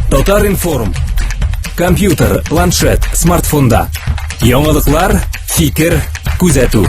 Татаринформ. Компьютер, планшет, смартфонда. Яңалыклар, фикер, күзәтү.